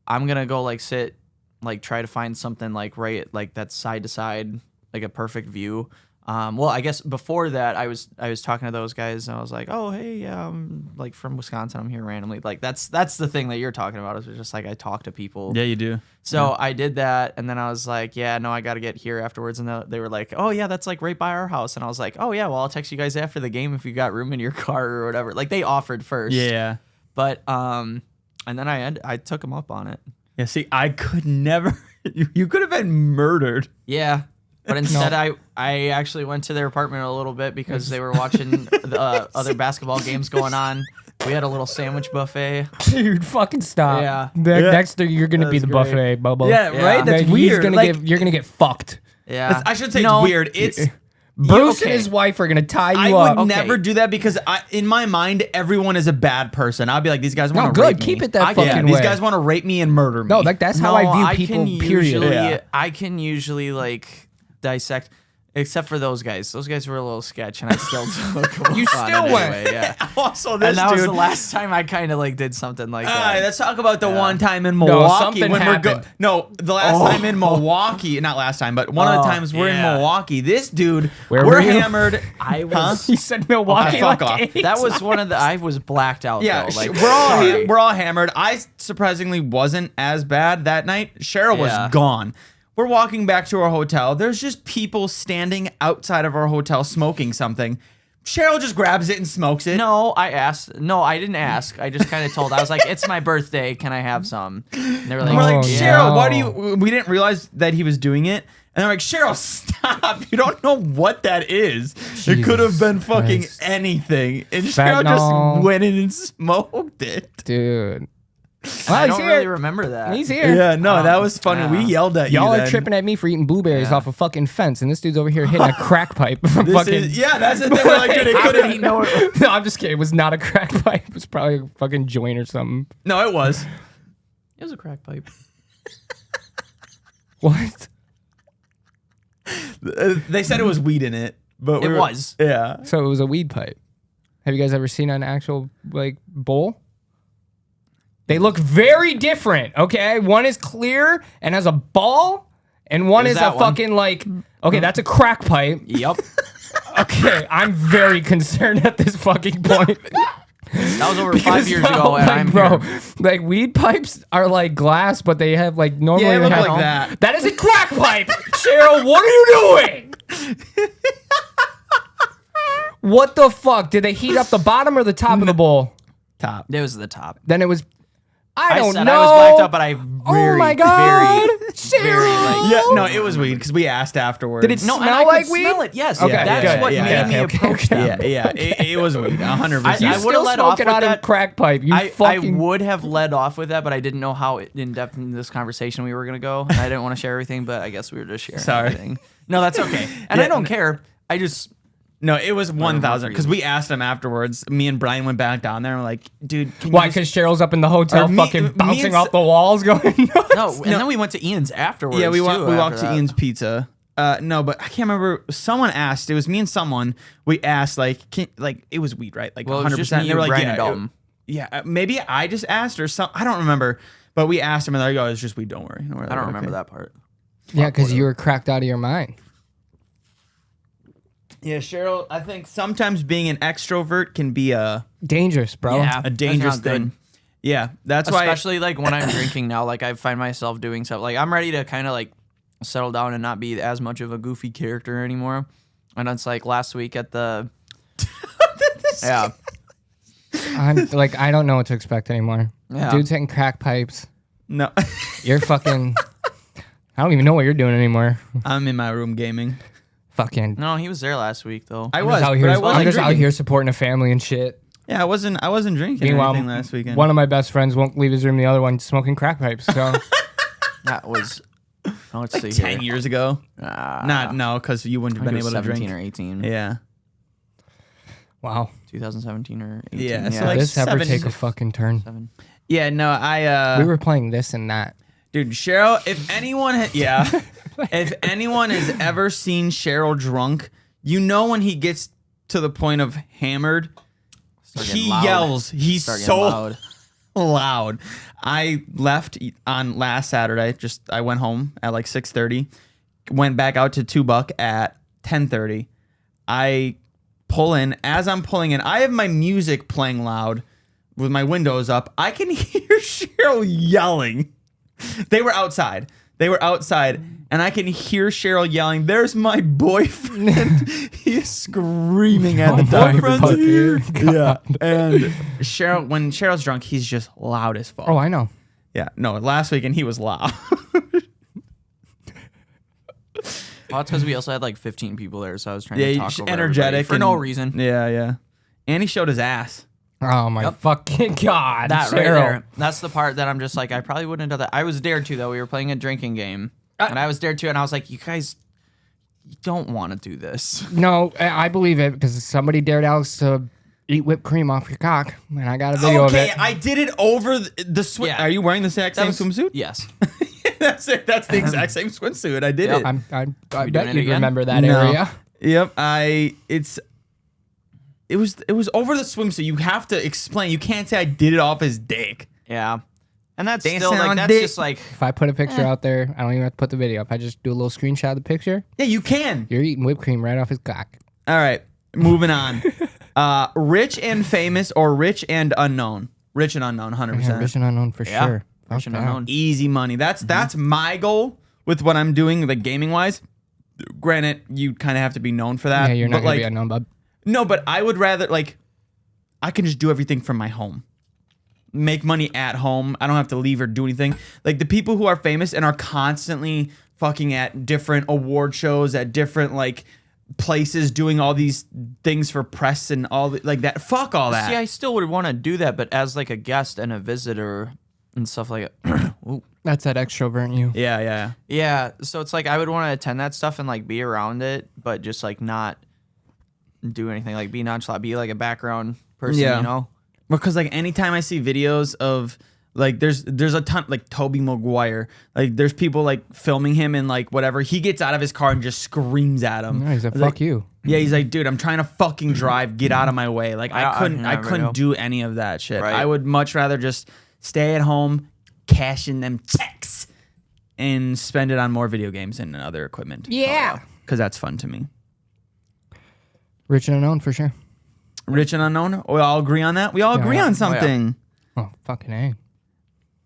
I'm going to go like sit, like try to find something like right, like that's side to side, like a perfect view. Well, I guess before that, I was talking to those guys, and I was like, "Oh, hey, I'm like from Wisconsin. I'm here randomly." Like that's the thing that you're talking about. Is just like I talk to people. Yeah, you do. So I did that, and then I was like, "Yeah, no, I got to get here afterwards." And they were like, "Oh yeah, that's like right by our house." And I was like, "Oh yeah, well I'll text you guys after the game if you got room in your car or whatever." Like they offered first. Yeah. But and then I took them up on it. Yeah. See, I could never. You could have been murdered. Yeah. But instead, I actually went to their apartment a little bit because they were watching the other basketball games going on. We had a little sandwich buffet. Dude, fucking stop. Yeah. Next, you're gonna be That's the great. buffet, Bubba. Yeah, right? That's He's weird. Gonna Like- you're gonna get fucked. Yeah. I should say No, it's weird. It's Bruce okay. and his wife are gonna tie I you would up. Okay. never do that because in my mind, everyone is a bad person. I'd be like, these guys want to No, rape good. me. Keep it that I get fucking it. way. These guys want to rape me and murder me. No, like that's how I view people. Period. Yeah. I can usually like dissect, except for those guys. Those guys were a little sketch, and I still took them You on still it went. anyway, yeah. also, this And that dude. was the last time I kind of like did something like All that. right, let's talk about the Yeah. one time in Milwaukee something when happened. the last time in Milwaukee, not last time, but one of the Oh, times we're in yeah. Milwaukee. This dude, Where we're were you? hammered. I Huh? was. He said Milwaukee. Okay, fuck like off. eight That was times. one of the. I was blacked out. Yeah, though. Like, we're sorry. all hammered. I surprisingly wasn't as bad that night. Cheryl was Yeah. gone. We're walking back to our hotel. There's just people standing outside of our hotel smoking something. Cheryl just grabs it and smokes it. No, I asked. No, I didn't ask. I just kind of told. I was like, "It's my birthday. Can I have some?" And they were like, We're like, Oh, Cheryl, no. why do you? We didn't realize that he was doing it. And they're like, Cheryl, stop. You don't know what that is. It could have been fucking Christ. anything. And Cheryl Fentanyl. just went in and smoked it. Dude. I Well, don't he's really here. remember that. He's here. Yeah, no, that was funny. yeah. We yelled at Y'all you are then. tripping at me for eating blueberries Yeah. off a fucking fence, and this dude's over here hitting a crack pipe from This fucking. is, yeah, that's the thing. We're like, dude, it How could did he have. know it? No, I'm just kidding. It was not a crack pipe. It was probably a fucking joint or something. No, it was. It was a crack pipe. What? They said it was weed in it, but It we were- was. Yeah. So it was a weed pipe. Have you guys ever seen an actual like bowl? They look very different. Okay, one is clear and has a ball, and one It was is a that one. fucking like. Okay, that's a crack pipe. Yep. Okay, I'm very concerned at this fucking point. That was over 5 Because, years no, ago, and like, I'm bro, here. like weed pipes are like glass, but they have like normally Yeah, it they looked have like that. That is a crack pipe, Cheryl. What are you doing? What the fuck? Did they heat up the bottom or the top of the bowl? Top. It was the top. Then it was. I don't said know. I was blacked out, but I Oh very, my god, very, Cheryl. Yeah, no, it was weed because we asked afterwards. Did it no, and smell I could like weed? smell it. Yes, Okay, that's good. what Yeah, made yeah, me okay, approach okay. them. Yeah, it was weed. 100%. You I still would've let off smoking with out of that. crack pipe. You I fucking. would have led off with that, but I didn't know how in depth in this conversation we were gonna go. And I didn't want to share everything, but I guess we were just sharing Sorry. everything. No, that's okay. And Yeah, I don't care. I just No, it was 1,000 for because you. we asked him afterwards. Me and Brian went back down there and we're like, dude, can Why? you just- Because Cheryl's up in the hotel, Or me- fucking me bouncing and off the walls, going. nuts. no. And then we went to Ian's afterwards. Yeah, we too, walked after to that. Ian's Pizza. No, but I can't remember. Someone asked. It was me and someone. We asked like, it was weed, right? Like Well, it 100%. was just me, They were like, Brian, yeah, and Dalton. maybe I just asked or some. I don't remember. But we asked him and they're like, oh, it's just weed. Don't worry. And we're I like, don't remember okay. that part. Yeah, because you were cracked out of your mind. Yeah, Cheryl. I think sometimes being an extrovert can be a Dangerous, bro. Yeah. a dangerous That's not thing. good. Yeah, that's why. Especially like when I'm drinking now, like I find myself doing stuff. Like I'm ready to kind of like settle down and not be as much of a goofy character anymore. And it's like last week at the yeah. I'm like, I don't know what to expect anymore. Yeah. Dude's hitting crack pipes. No, You're fucking. I don't even know what you're doing anymore. I'm in my room gaming. Fucking. No, he was there last week though. I I'm was just out but here. I I'm wasn't just out drinking. here supporting a family and shit. Yeah, I wasn't drinking Meanwhile, anything last weekend. one of my best friends won't leave his room. The other one smoking crack pipes. So That was let's see 10 here. years ago. Ah, No, because you wouldn't I have think been it was able to 17 drink. or 18. Yeah. wow. 2017 or 18. Yeah, so Did like this ever 7 take a fucking turn? 7. Yeah, no, I We were playing this and that. Dude, Cheryl, if anyone if anyone has ever seen Cheryl drunk, you know when he gets to the point of hammered, Start getting he loud. yells. He's Start getting so loud. loud. I left on last Saturday. I went home at like 6:30. Went back out to Tubuck at 10:30. I pull in. As I'm pulling in, I have my music playing loud with my windows up. I can hear Cheryl yelling. They were outside. And I can hear Cheryl yelling, "There's my boyfriend." He's screaming at the top. boyfriend's here. Yeah. And when Cheryl's drunk, he's just loud as fuck. Oh, I know. Yeah. No, last weekend he was loud. Well, that's because we also had like 15 people there, so I was trying Yeah, to he's talk over energetic everybody for no and- reason. Yeah. And he showed his ass. Oh my fucking god. That right Cheryl. there. That's the part that I'm just like, I probably wouldn't have done that. I was dared to, though. We were playing a drinking game. And I was dared to, and I was like, you guys, you don't want to do this. No, I believe it because somebody dared Alex to eat whipped cream off your cock, and I got a video of Okay, it. I did it over the swim. Yeah. Are you wearing the exact same swimsuit? Yes. That's it. That's the exact same swimsuit. I did it. I doing bet it you again? remember that No. area. Yep. It was over the swimsuit. You have to explain. You can't say I did it off his dick. Yeah. And that's Dancing still like, on that's dick. just like, If I put a picture out there, I don't even have to put the video. If I just do a little screenshot of the picture, Yeah, you can. you're eating whipped cream right off his cock. All right. Moving on. Rich and famous or rich and unknown? Rich and unknown, 100%. Yeah, rich and unknown for Yeah, sure. Fuck rich and that. unknown. Easy money. That's my goal with what I'm doing, like gaming wise. Granted, you kind of have to be known for that. Yeah, you're not but gonna like, be unknown, bub. No, but I would rather I can just do everything from my home. Make money at home. I don't have to leave or do anything. Like the people who are famous and are constantly fucking at different award shows, at different like places, doing all these things for press and all like that. Fuck all that. see, I still would want to do that, but as like a guest and a visitor and stuff like that. Ooh. That's that extrovert in you. Yeah. Yeah, so it's like I would want to attend that stuff and like be around it, but just like not do anything, like be nonchalant, be like a background person, Yeah. you know? Because like anytime I see videos of like there's a ton like Toby Maguire, like there's people like filming him and like whatever, he gets out of his car and just screams at him. No, he's like, I was fuck like, you. Yeah, he's like, dude, I'm trying to fucking drive, get out of my way. Like I couldn't never know. do any of that shit. Right. I would much rather just stay at home, cash in them checks, and spend it on more video games and other equipment. Yeah. Because that's fun to me. Rich and unknown for sure. Rich and unknown. We all agree on that. We all agree yeah. on Oh, yeah. something. Oh, fucking A.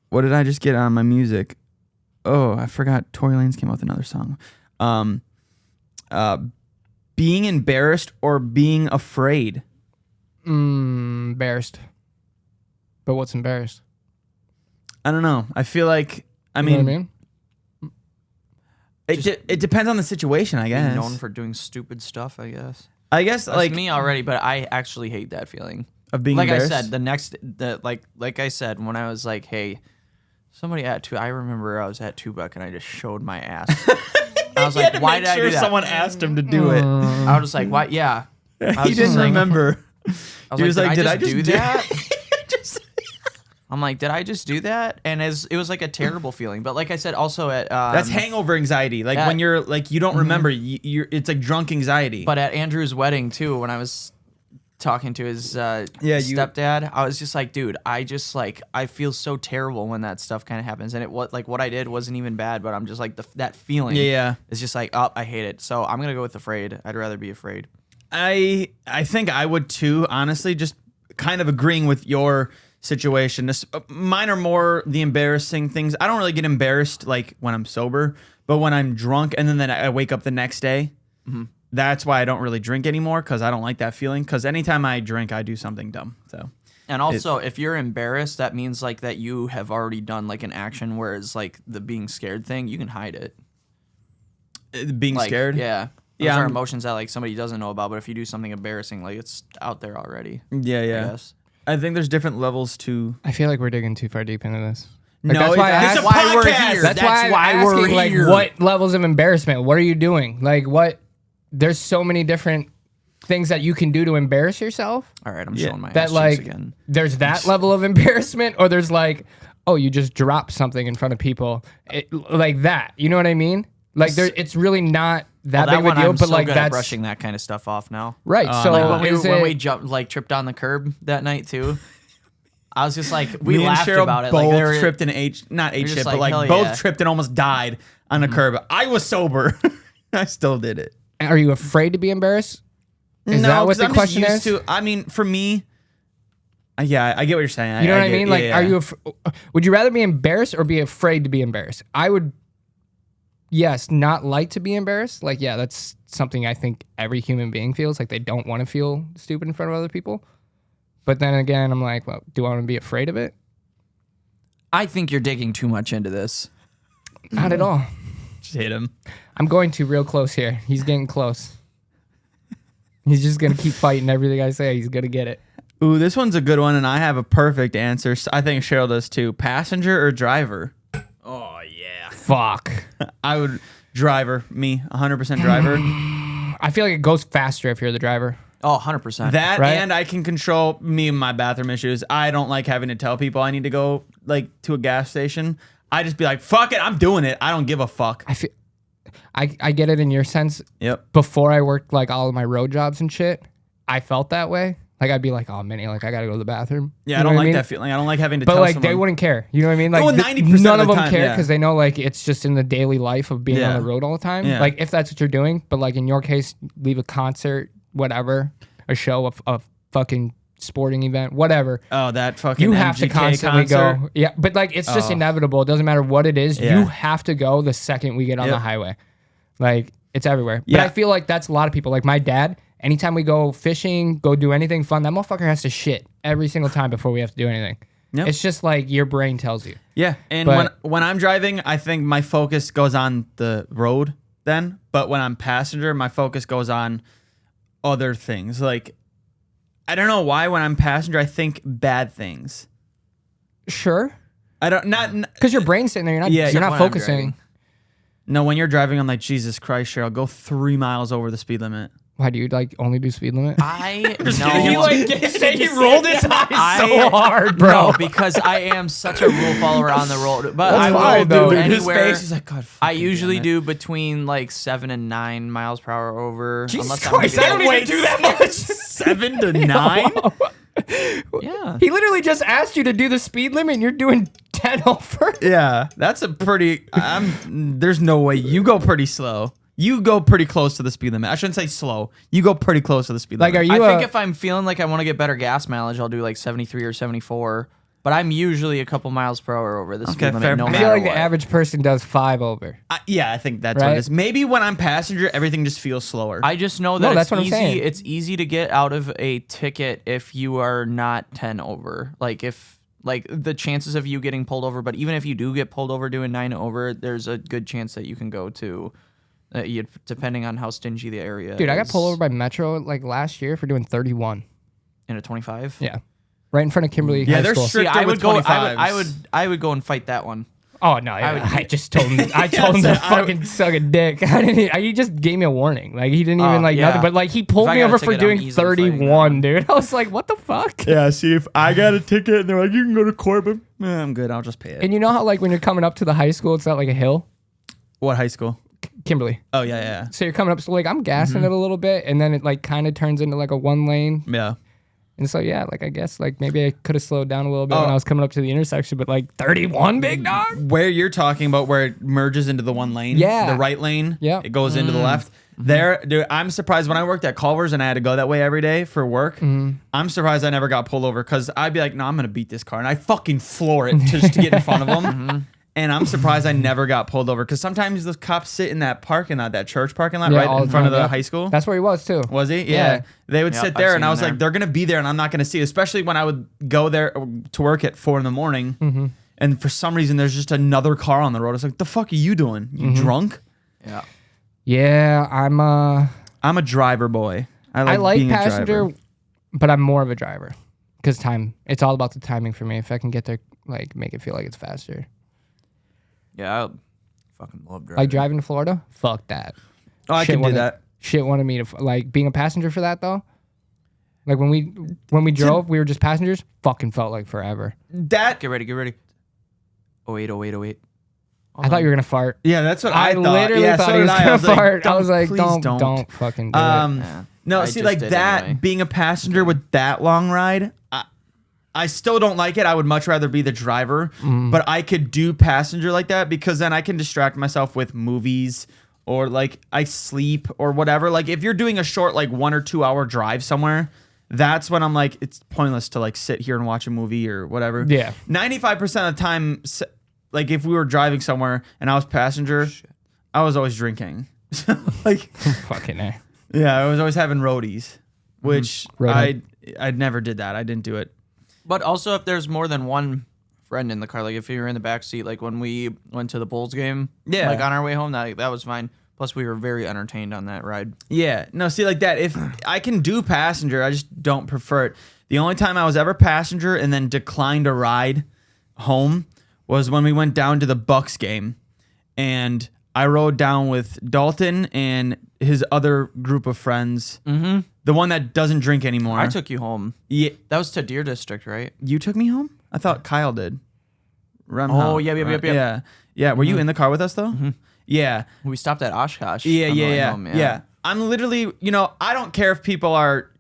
What did I just get on my music? Oh, I forgot. Tory Lanez came out with another song. Being embarrassed or being afraid. Embarrassed. But what's embarrassed? I don't know. I feel like I You know mean, what I mean? it depends on the situation. I Being guess. known for doing stupid stuff, I guess. I guess That's like me already, but I actually hate that feeling. of being Like I embarrassed. said, like I said, when I was like, hey, somebody I remember I was at Tubuck and I just showed my ass. I was He had like, to why make did I sure do that? someone asked him to do it. I was just like, why? Yeah. I was He just didn't like- remember. I was He was like, like, did I just do that? Just- I'm like, did I just do that? And it was like a terrible feeling. But like I said, also at That's hangover anxiety. Like when you're like you don't remember, you're it's like drunk anxiety. But at Andrew's wedding too, when I was talking to his stepdad, I was just like, dude, I feel so terrible when that stuff kind of happens. And what I did wasn't even bad, but I'm just like that feeling. Yeah. It's just like, oh, I hate it. So I'm gonna go with afraid. I'd rather be afraid. I think I would too, honestly, just kind of agreeing with your situation. Mine are more the embarrassing things. I don't really get embarrassed like when I'm sober, but when I'm drunk and then I wake up the next day, that's why I don't really drink anymore, because I don't like that feeling. Because anytime I drink, I do something dumb. So And also, if you're embarrassed, that means like that you have already done like an action, whereas like the being scared thing, you can hide it. being Like, scared. Yeah. Those Yeah, are I'm- emotions that like somebody doesn't know about, but if you do something embarrassing, like it's out there already. Yeah. Yes. I think there's different levels to. I feel like we're digging too far deep into this. No, that's why I it's asked- a why we're podcast. here. That's why I'm asking, like, what levels of embarrassment? What are you doing? Like, what? There's so many different things that you can do to embarrass yourself. All right, I'm Yeah. showing my That ass cheeks like, again. there's that level of embarrassment, or there's like, oh, you just drop something in front of people, like that. You know what I mean? Like it's really not that Well, big that of a one deal, I'm but so like good at that's brushing that kind of stuff off now. right. So Like when is we it, jumped, like tripped on the curb that night too. I was just like, we Me and laughed Cheryl about it. both Like they were, tripped and not ate just shit, like, but like hell both yeah. tripped and almost died on the curb. I was sober. I still did it. are you afraid to be embarrassed? Is No, that what 'cause the I'm just question used is? to. I mean, for me, yeah, I get what you're saying. You know what I get- mean? yeah, Like, yeah. are you? Would you rather be embarrassed or be afraid to be embarrassed? I would. Yes, not like to be embarrassed. Like, yeah, that's something I think every human being feels. Like, they don't want to feel stupid in front of other people. But then again, I'm like, well, do I want to be afraid of it? I think you're digging too much into this. Not at all. Just hit him? I'm going to real close here. He's getting close. He's just gonna keep fighting everything I say. He's gonna get it. Ooh, this one's a good one, and I have a perfect answer. I think Cheryl does too. Passenger or driver? Oh yeah. Fuck. I would driver. Me, 100% driver. I feel like it goes faster if you're the driver. Oh, 100%. That Right? and I can control me and my bathroom issues. I don't like having to tell people I need to go like to a gas station. I just be like, fuck it, I'm doing it. I don't give a fuck. I feel. I get it in your sense. Yep. Before I worked like all of my road jobs and shit, I felt that way. Like I'd be like, oh, Minnie, like I gotta go to the bathroom. Yeah, You I know don't what like mean? that feeling. I don't like having to But tell like someone. they wouldn't care. You know what I mean? Like Well, 90% none of of the them time, care yeah. because they know like it's just in the daily life of being Yeah. on the road all the time. Yeah. Like if that's what you're doing, but like in your case, leave a concert, whatever, a show, a fucking sporting event, whatever. Oh, that fucking You have to MGK constantly concert. go. Yeah, but like it's just Oh. inevitable. It doesn't matter what it is. Yeah. You have to go the second we get on Yep. the highway. Like it's everywhere. But Yeah. I feel like that's a lot of people. Like my dad, anytime we go fishing, go do anything fun, that motherfucker has to shit every single time before we have to do anything. Yep. It's just like your brain tells you. Yeah, and But- when I'm driving, I think my focus goes on the road then. But when I'm passenger, my focus goes on other things. Like I don't know why when I'm passenger, I think bad things. Sure. I don't not Because your brain's sitting there, you're not, Yeah, you're not when I'm focusing. driving. no. When you're driving, I'm like Jesus Christ, Cheryl, go 3 miles over the speed limit. Why do you like only do speed limit? I He, know. like, he rolled his eyes so hard, bro. No, because I am such a rule follower on the road. But That's I will fine, do though. Dude, his anywhere. face is like, God. I fucking usually damn it. do between like 7 and 9 miles per hour over. Jesus I'm Christ, maybe I don't like- even do that much. 7 to 9. Yeah. He literally just asked you to do the speed limit and you're doing 10 over. Yeah, that's a pretty. There's no way you go pretty slow. You go pretty close to the speed limit. I shouldn't say slow. You go pretty close to the speed Like, limit. are you I think a- if I'm feeling like I want to get better gas mileage, I'll do like 73 or 74. But I'm usually a couple miles per hour over the speed Okay, limit, fair. no I I matter feel like what. the average person does 5 over. Yeah, I think that's what Right? it is. Maybe when I'm passenger, everything just feels slower. I just know No, that that's it's what I'm easy. saying. It's easy to get out of a ticket if you are not 10 over. Like if like the chances of you getting pulled over, but even if you do get pulled over doing 9 over, there's a good chance that you can go to, depending on how stingy the area. Dude, I got is. pulled over by Metro like last year for doing 31. in a 25. Yeah. Right in front of Kimberly Yeah, High they're School. strict. See, I with would go. 25s. I would go and fight that one. Oh no! I, would- just told him. I told him to Yes, I would- fucking suck a dick. I didn't. He just gave me a warning. Like he didn't even like yeah. nothing. But like he pulled If I me got a over for ticket, I'm doing easily fighting that 31, dude. I was like, what the fuck? Yeah, see, if I got a ticket and they're like, you can go to court, but I'm good. I'll just pay it. And you know how like when you're coming up to the high school, it's not like a hill. What high school? Kimberly. Oh, yeah. So you're coming up, so like I'm gassing it a little bit, and then it like kind of turns into like a 1 lane. Yeah. And so yeah, like I guess like maybe I could have slowed down a little bit when Oh. I was coming up to the intersection, but like 31, big dog. Where you're talking about where it merges into the 1 lane, Yeah. the right lane, Yep. it goes into the left. There, dude, I'm surprised when I worked at Culver's and I had to go that way every day for work. I'm surprised I never got pulled over because I'd be like, no, I'm gonna beat this car, and I fucking floor it just to get in front of them. And I'm surprised I never got pulled over because sometimes those cops sit in that parking lot, that church parking lot, Yeah, right all in the front of time, the yep. high school. That's where he was too. Was he? Yeah. Yeah. They would Yep, sit I've there, and seen I was him like, there. they're gonna be there, and I'm not gonna see it. Especially when I would go there to work at 4 a.m. And for some reason, there's just another car on the road. It's like, the fuck are you doing? You drunk? Yeah. Yeah, I'm I'm a driver boy. I like being a passenger, driver. but I'm more of a driver because time. It's all about the timing for me. If I can get there, like make it feel like it's faster. Yeah. I fucking love driving. Like driving to Florida, fuck that. Oh, I Shit can do wanted- that. Shit wanted me to like being a passenger for that though. Like when we drove, we were just passengers. Fucking felt like forever. That Get ready. Get ready. Oh wait. I thought you were gonna fart. Yeah, that's what I, I thought. literally Yeah, thought so he was did gonna I was like, fart. I was like, please don't fucking do it. Yeah, No, I see, just like did that anyway. being a passenger with that long ride, I still don't like it. I would much rather be the driver, but I could do passenger like that because then I can distract myself with movies or like I sleep or whatever. Like if you're doing a short, like 1 or 2 hour drive somewhere, that's when I'm like, it's pointless to like sit here and watch a movie or whatever. Yeah. 95% of the time, like if we were driving somewhere and I was passenger, I was always drinking. Like, Fucking A. yeah, I was always having roadies, which Roadie. I never did that. I didn't do it. But also, if there's more than one friend in the car, like if you're in the back seat, like when we went to the Bulls game, Yeah. like on our way home, that was fine. Plus, we were very entertained on that ride. Yeah, no, see, like that. If I can do passenger, I just don't prefer it. The only time I was ever passenger and then declined a ride home was when we went down to the Bucks game, and I rode down with Dalton and his other group of friends. Mm-hmm. The one that doesn't drink anymore. I took you home. Yeah, That was to Deer District, right? you took me home. I thought Kyle did. Oh, yep. Yeah. Were you in the car with us though? Yeah. We stopped at Oshkosh. Yeah, on the way yeah. home, Yeah. I'm literally, I don't care if people are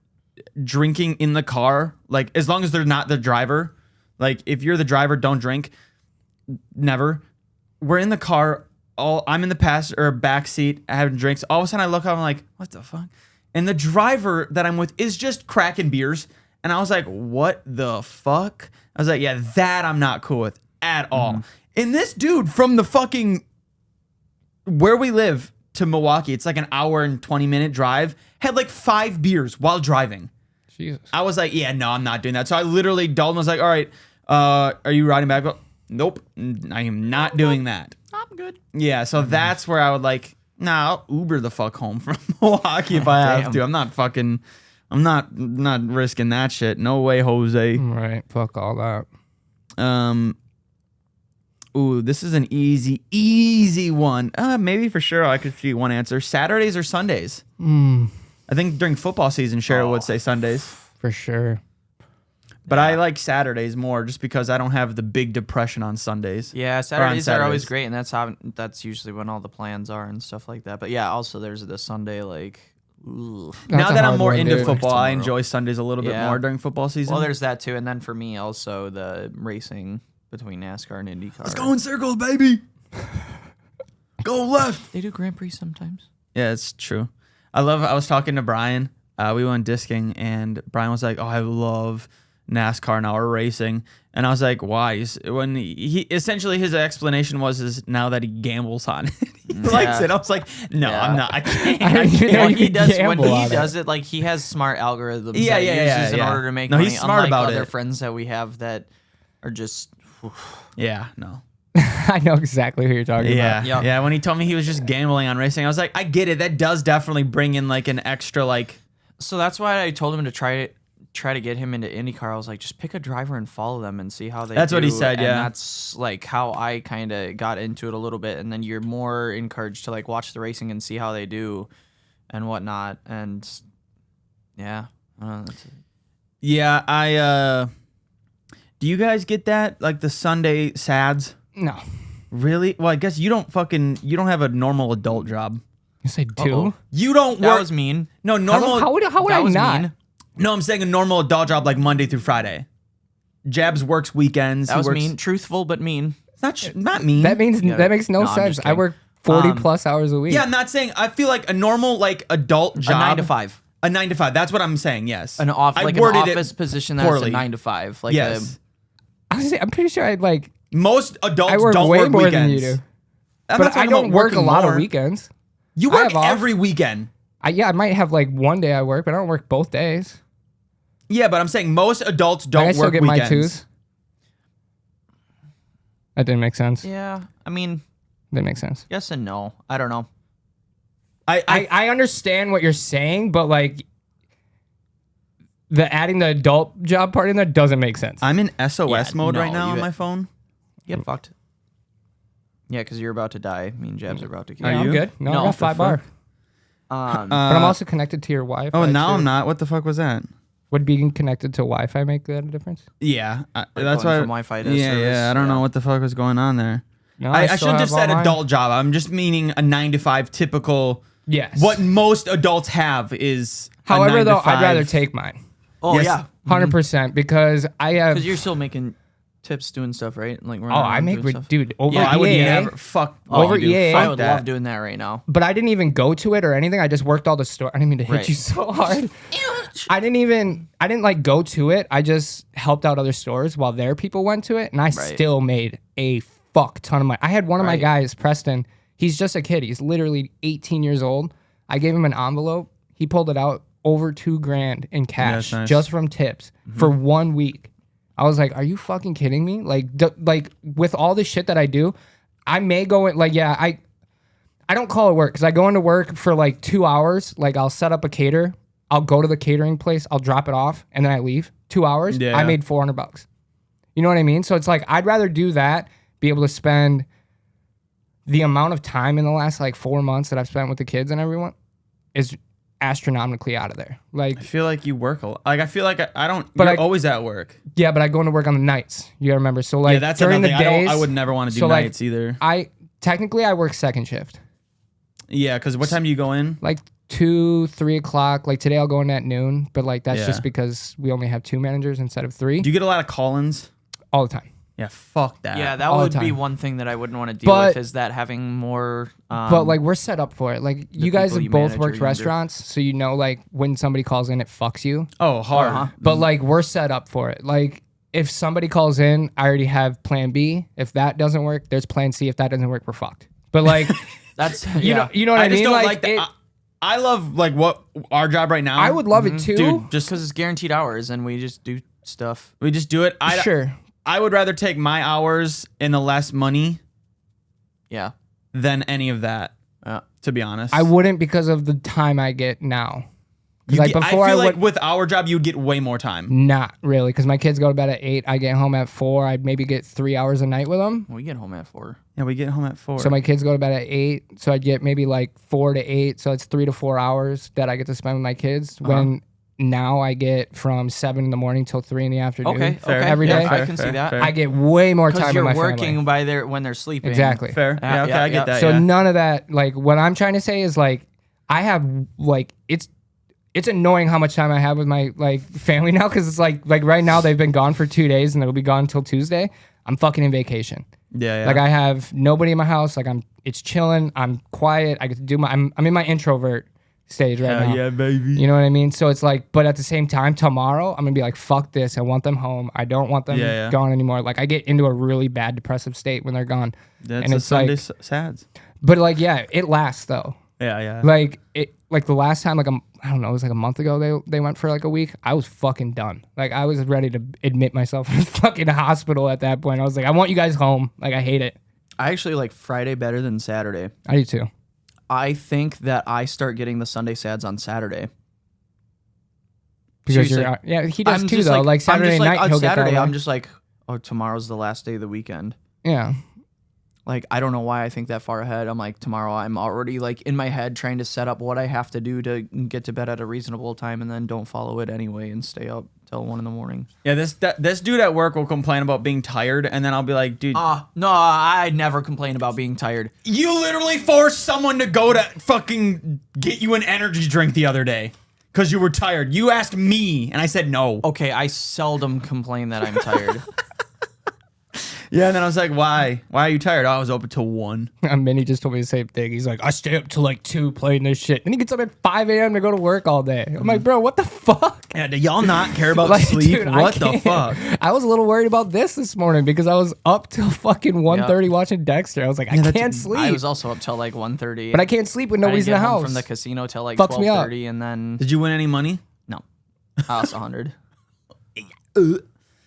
drinking in the car, like as long as they're not the driver. Like if you're the driver, don't drink. Never. We're in the car. I'm in the passenger or back seat having drinks. All of a sudden I look up, I'm like, what the fuck? And the driver that I'm with is just cracking beers. And I was like, what the fuck? I was like, yeah, that I'm not cool with at all. And this dude from the fucking where we live to Milwaukee, it's like an hour and 20-minute drive, had like 5 beers while driving. Jesus. I was like, yeah, no, I'm not doing that. So I literally, Dalton was like, all right, are you riding back? I go, nope, I am not doing that. I'm good. Yeah, so that's where I would like, nah, I'll Uber the fuck home from Milwaukee if I have Damn. to. I'm not risking that shit. No way, Jose. Right. Fuck all that. Ooh, this is an easy one. Maybe for sure I could see one answer. Saturdays or Sundays? I think during football season, Cheryl would say Sundays. For sure. But I like Saturdays more just because I don't have the big depression on Sundays. Yeah, Saturdays are always Saturdays. great, and that's usually when all the plans are and stuff like that. But yeah, also there's the Sunday like. Ooh. That's Now a that I'm hard more one, into dude. football, I Tomorrow. enjoy Sundays a little bit Yeah. more during football season. Well, there's that too, and then for me also the racing between NASCAR and IndyCar. Let's go in circles, baby. Go left. They do Grand Prix sometimes. Yeah, it's true. I was talking to Brian. We went disking, and Brian was like, "Oh, I love NASCAR now, or racing." And I was like, "Why?" When he essentially his explanation was now that he gambles on it, he likes it. I was like, "No, Yeah. I'm not. I can't." I didn't even know Well, you he could does when gamble he on it. does it. Like he has smart algorithms Yeah, that yeah, he yeah, uses in yeah. order to make No, money. he's smart unlike about other it. friends that we have that are just. Yeah, no. I know exactly who you're talking Yeah, about. Yeah. yeah. When he told me he was just gambling on racing, I was like, I get it. That does definitely bring in like an extra like. So that's why I told him to try to get him into IndyCar. I was like, just pick a driver and follow them and see how they. That's what he do. said, And yeah. that's like how I kind of got into it a little bit, and then you're more encouraged to like watch the racing and see how they do, and whatnot. And yeah, I don't know, that's it. Yeah, I. Do you guys get that like the Sunday sads? No. Really? Well, I guess you don't have a normal adult job. You say 2? Uh-oh. You don't That work. was mean. No, normal. How would That I was not? mean. No, I'm saying a normal adult job like Monday through Friday. Jabs works weekends. That he was works, mean. Truthful but mean. It's not mean. That means Yeah. that makes no No, I'm sense. just I kidding. work 40 plus hours a week. Yeah, I'm not saying. I feel like a normal like adult job. A 9 to 5. A 9 to 5. That's what I'm saying. Yes. An I an worded it office position that's poorly. a 9 to 5. Like Yes. I'm pretty sure I'd like. Most adults I work don't way work more weekends. than you do. I'm But not I talking don't about work a working lot more. of weekends. You I work have off. every weekend. I might have like one day I work, but I don't work both days. Yeah, but I'm saying most adults I don't still work get weekends. my twos. That didn't make sense. yeah. I mean, Didn't make sense. yes and no. I don't know. I understand what you're saying, but like the adding the adult job part in there doesn't make sense. I'm in SOS Yeah, mode no, right now on you- my phone. Get fucked. Yeah, because you're about to die. Me and Jabs are about to kill Are Yeah, you. I'm you? good. No, No, I got the 5 bar. fuck? But I'm also connected to your Wi-Fi. Oh, now too. I'm not. What the fuck was that? Would being connected to Wi-Fi make that a difference? Yeah, that's going why. from Wi-Fi to yeah, service, yeah. I don't know yeah. what the fuck was going on there. No, I still shouldn't have have said all mine. adult job. I'm just meaning a 9 to 5 typical. Yes. What most adults have is. a However, 9 to though, I'd rather 5. take mine. Oh Yes. yeah, 100% because I have. because you're still making tips doing stuff, right? Like running Oh, I around make doing stuff. dude over Yeah, I would EAA. never fuck. Oh, Over you do. EAA. Fuck I would that. love doing that right now. But I didn't even go to it or anything. I just worked all the store. I didn't mean to hit Right. you so hard. I didn't like go to it. I just helped out other stores while their people went to it, and I still made a fuck ton of money. I had one of my Right. guys, Preston. He's just a kid. He's literally 18 years old. I gave him an envelope. He pulled it out over $2,000 in cash that's nice. just from tips for 1 week. I was like, "Are you fucking kidding me?" Like, like with all the shit that I do, I may go in. Like, yeah, I don't call it work because I go into work for like 2 hours. Like, I'll set up a cater. I'll go to the catering place. I'll drop it off, and then I leave. 2 hours. Yeah. I made $400. You know what I mean? So it's like I'd rather do that, be able to spend the amount of time in the last like 4 months that I've spent with the kids and everyone is astronomically out of there. Like, I feel like you work a lot. Like I feel like I don't. But You're I- always at work. yeah, but I go into work on the nights. You gotta remember. So like Yeah, that's during another the thing. days, I would never want to do so, like, nights either. I technically I work second shift. Yeah, because what time do you go in? Like 2-3 o'clock. Like today I'll go in at noon, but like that's Yeah. just because we only have 2 managers instead of 3 Do you get a lot of call-ins? all the time. Yeah, fuck that. Yeah, that all the would be time. one thing that I wouldn't want to deal But- with is that having more. But like we're set up for it. Like you guys people have you both manage are worked younger. restaurants, so you know like when somebody calls in, it fucks you. Oh, hard. Uh-huh. But like we're set up for it. Like if somebody calls in, I already have plan B. If that doesn't work, there's plan C. If that doesn't work, we're fucked. But like that's you know what I, just mean? don't Like, like that. it- I love like what our job right now. I would love it too. dude. Just because it's guaranteed hours and we just do stuff. we just do it. Sure. I would rather take my hours and the less money Yeah. than any of that. Yeah. To be honest, I wouldn't because of the time I get now. 'Cause, like before I feel I like would with our job you'd get way more time. not really because my kids go to bed at 8. I get home at 4. I'd maybe get 3 hours a night with them. We get home at 4. Yeah, we get home at 4. So my kids go to bed at 8. So I'd get maybe like 4 to 8. So it's 3 to 4 hours that I get to spend with my kids. When now I get from 7 in the morning till 3 in the afternoon. Okay. Fair. Okay. Every yeah, day? I can see Fair, that. fair. I get way more Because time you're with my working family. by their when they're sleeping. Exactly. Fair. Yeah, okay, yeah, I get yeah. that. So yeah. none of that. Like what I'm trying to say is like I have like it's annoying how much time I have with my like family now because it's like right now they've been gone for 2 days and they'll be gone until Tuesday. I'm fucking in vacation. Yeah, yeah. Like I have nobody in my house. Like it's chilling. I'm quiet. I get to do I'm in my introvert stage right now. yeah, baby. You know what I mean? So it's like, but at the same time, tomorrow I'm gonna be like, fuck this. I want them home. I don't want them Yeah, yeah. gone anymore. Like I get into a really bad depressive state when they're gone. That's and a it's Sunday like- sads. But like, yeah, it lasts though. Yeah, yeah. Like the last time, I don't know, it was like a month ago. They went for like a week. I was fucking done. Like I was ready to admit myself in a fucking hospital at that point. I was like, I want you guys home. Like I hate it. I actually like Friday better than Saturday. I do too. I think that I start getting the Sunday sads on Saturday. Because Seriously. yeah, he does I'm too just though. Like I'm Saturday just like, night, on he'll Saturday, get that. I'm way. just like, oh, tomorrow's the last day of the weekend. Yeah. Like, I don't know why I think that far ahead. I'm like, tomorrow I'm already like in my head trying to set up what I have to do to get to bed at a reasonable time and then don't follow it anyway and stay up till 1 a.m. Yeah, this dude at work will complain about being tired, and then I'll be like, dude, No, I never complain about being tired. you literally forced someone to go to fucking get you an energy drink the other day because you were tired. You asked me, and I said no. Okay, I seldom complain that I'm tired. Yeah, and then I was like, why? Why are you tired? Oh, I was open till 1. And Minnie just told me the same thing. He's like, I stay up till like 2 playing this shit. And he gets up at 5 a.m. to go to work all day. I'm like, bro, what the fuck? Yeah, do y'all not care about Like, sleep? dude, I What the can't. fuck? I was a little worried about this morning because I was up till fucking 1:30 watching Dexter. I was like, I can't sleep. I was also up till like 1:30. But I can't sleep when I didn't nobody's in get the home house. from the casino till like Fucks me up. 12:30 and then Did you win any money? no. I lost 100. Uh,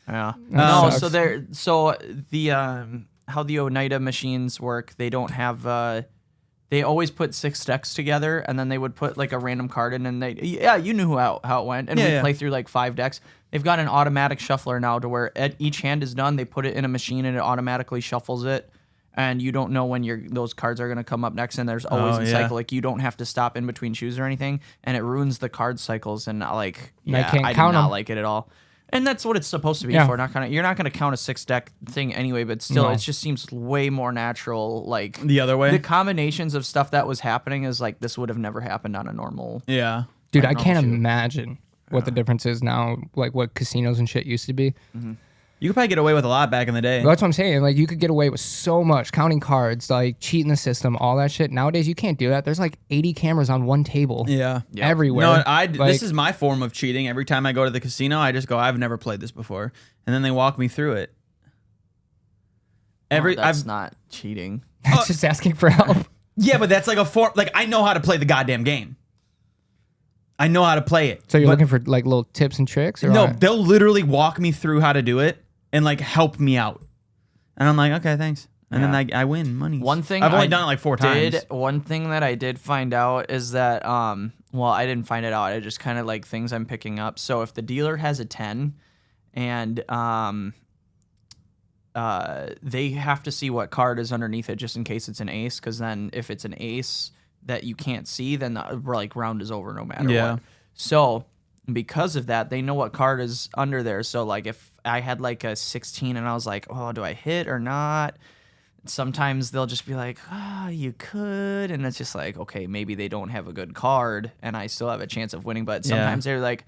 Yeah. That No, sucks. so the how the Oneida machines work, they don't have they always put 6 decks together and then they would put like a random card in and you knew how it went and Yeah, we yeah. play through like 5 decks. They've got an automatic shuffler now to where at each hand is done, they put it in a machine and it automatically shuffles it and you don't know when those cards are gonna come up next, and there's always a cycle. Like you don't have to stop in between shoes or anything, and it ruins the card cycles. And like, And I yeah, can't I do count not 'em. like it at all. And that's what it's supposed to be Yeah. for. You're not gonna count a 6-deck thing anyway, but still, No. it just seems way more natural. Like The other way? the combinations of stuff that was happening is like this would have never happened on a normal. Yeah. Dude, Like I can't normal shoe. imagine what the difference is now, like what casinos and shit used to be. You could probably get away with a lot back in the day. That's what I'm saying. Like you could get away with so much, counting cards, like cheating the system, all that shit. Nowadays, you can't do that. There's like 80 cameras on one table. Yeah. Yeah. Everywhere. No, Like, this is my form of cheating. Every time I go to the casino, I just go, I've never played this before, and then they walk me through it. That's not cheating. that's just asking for help. Yeah, but that's like a form. Like I know how to play the goddamn game. I know how to play it. So you're But looking for like little tips and tricks? Or no, what? they'll literally walk me through how to do it and like help me out, and I'm like, okay, thanks. And then I win money. One thing I've only I done it like 4 times. One thing that I did find out is that well, I didn't find it out. I just kind of like things I'm picking up. So if the dealer has a 10 and they have to see what card is underneath it just in case it's an ace, because then if it's an ace that you can't see, then the like round is over no matter Yeah. what. So because of that, they know what card is under there. So like if I had like a 16 and I was like, oh, do I hit or not? Sometimes they'll just be like, you could. And it's just like, okay, maybe they don't have a good card and I still have a chance of winning. But sometimes they're like,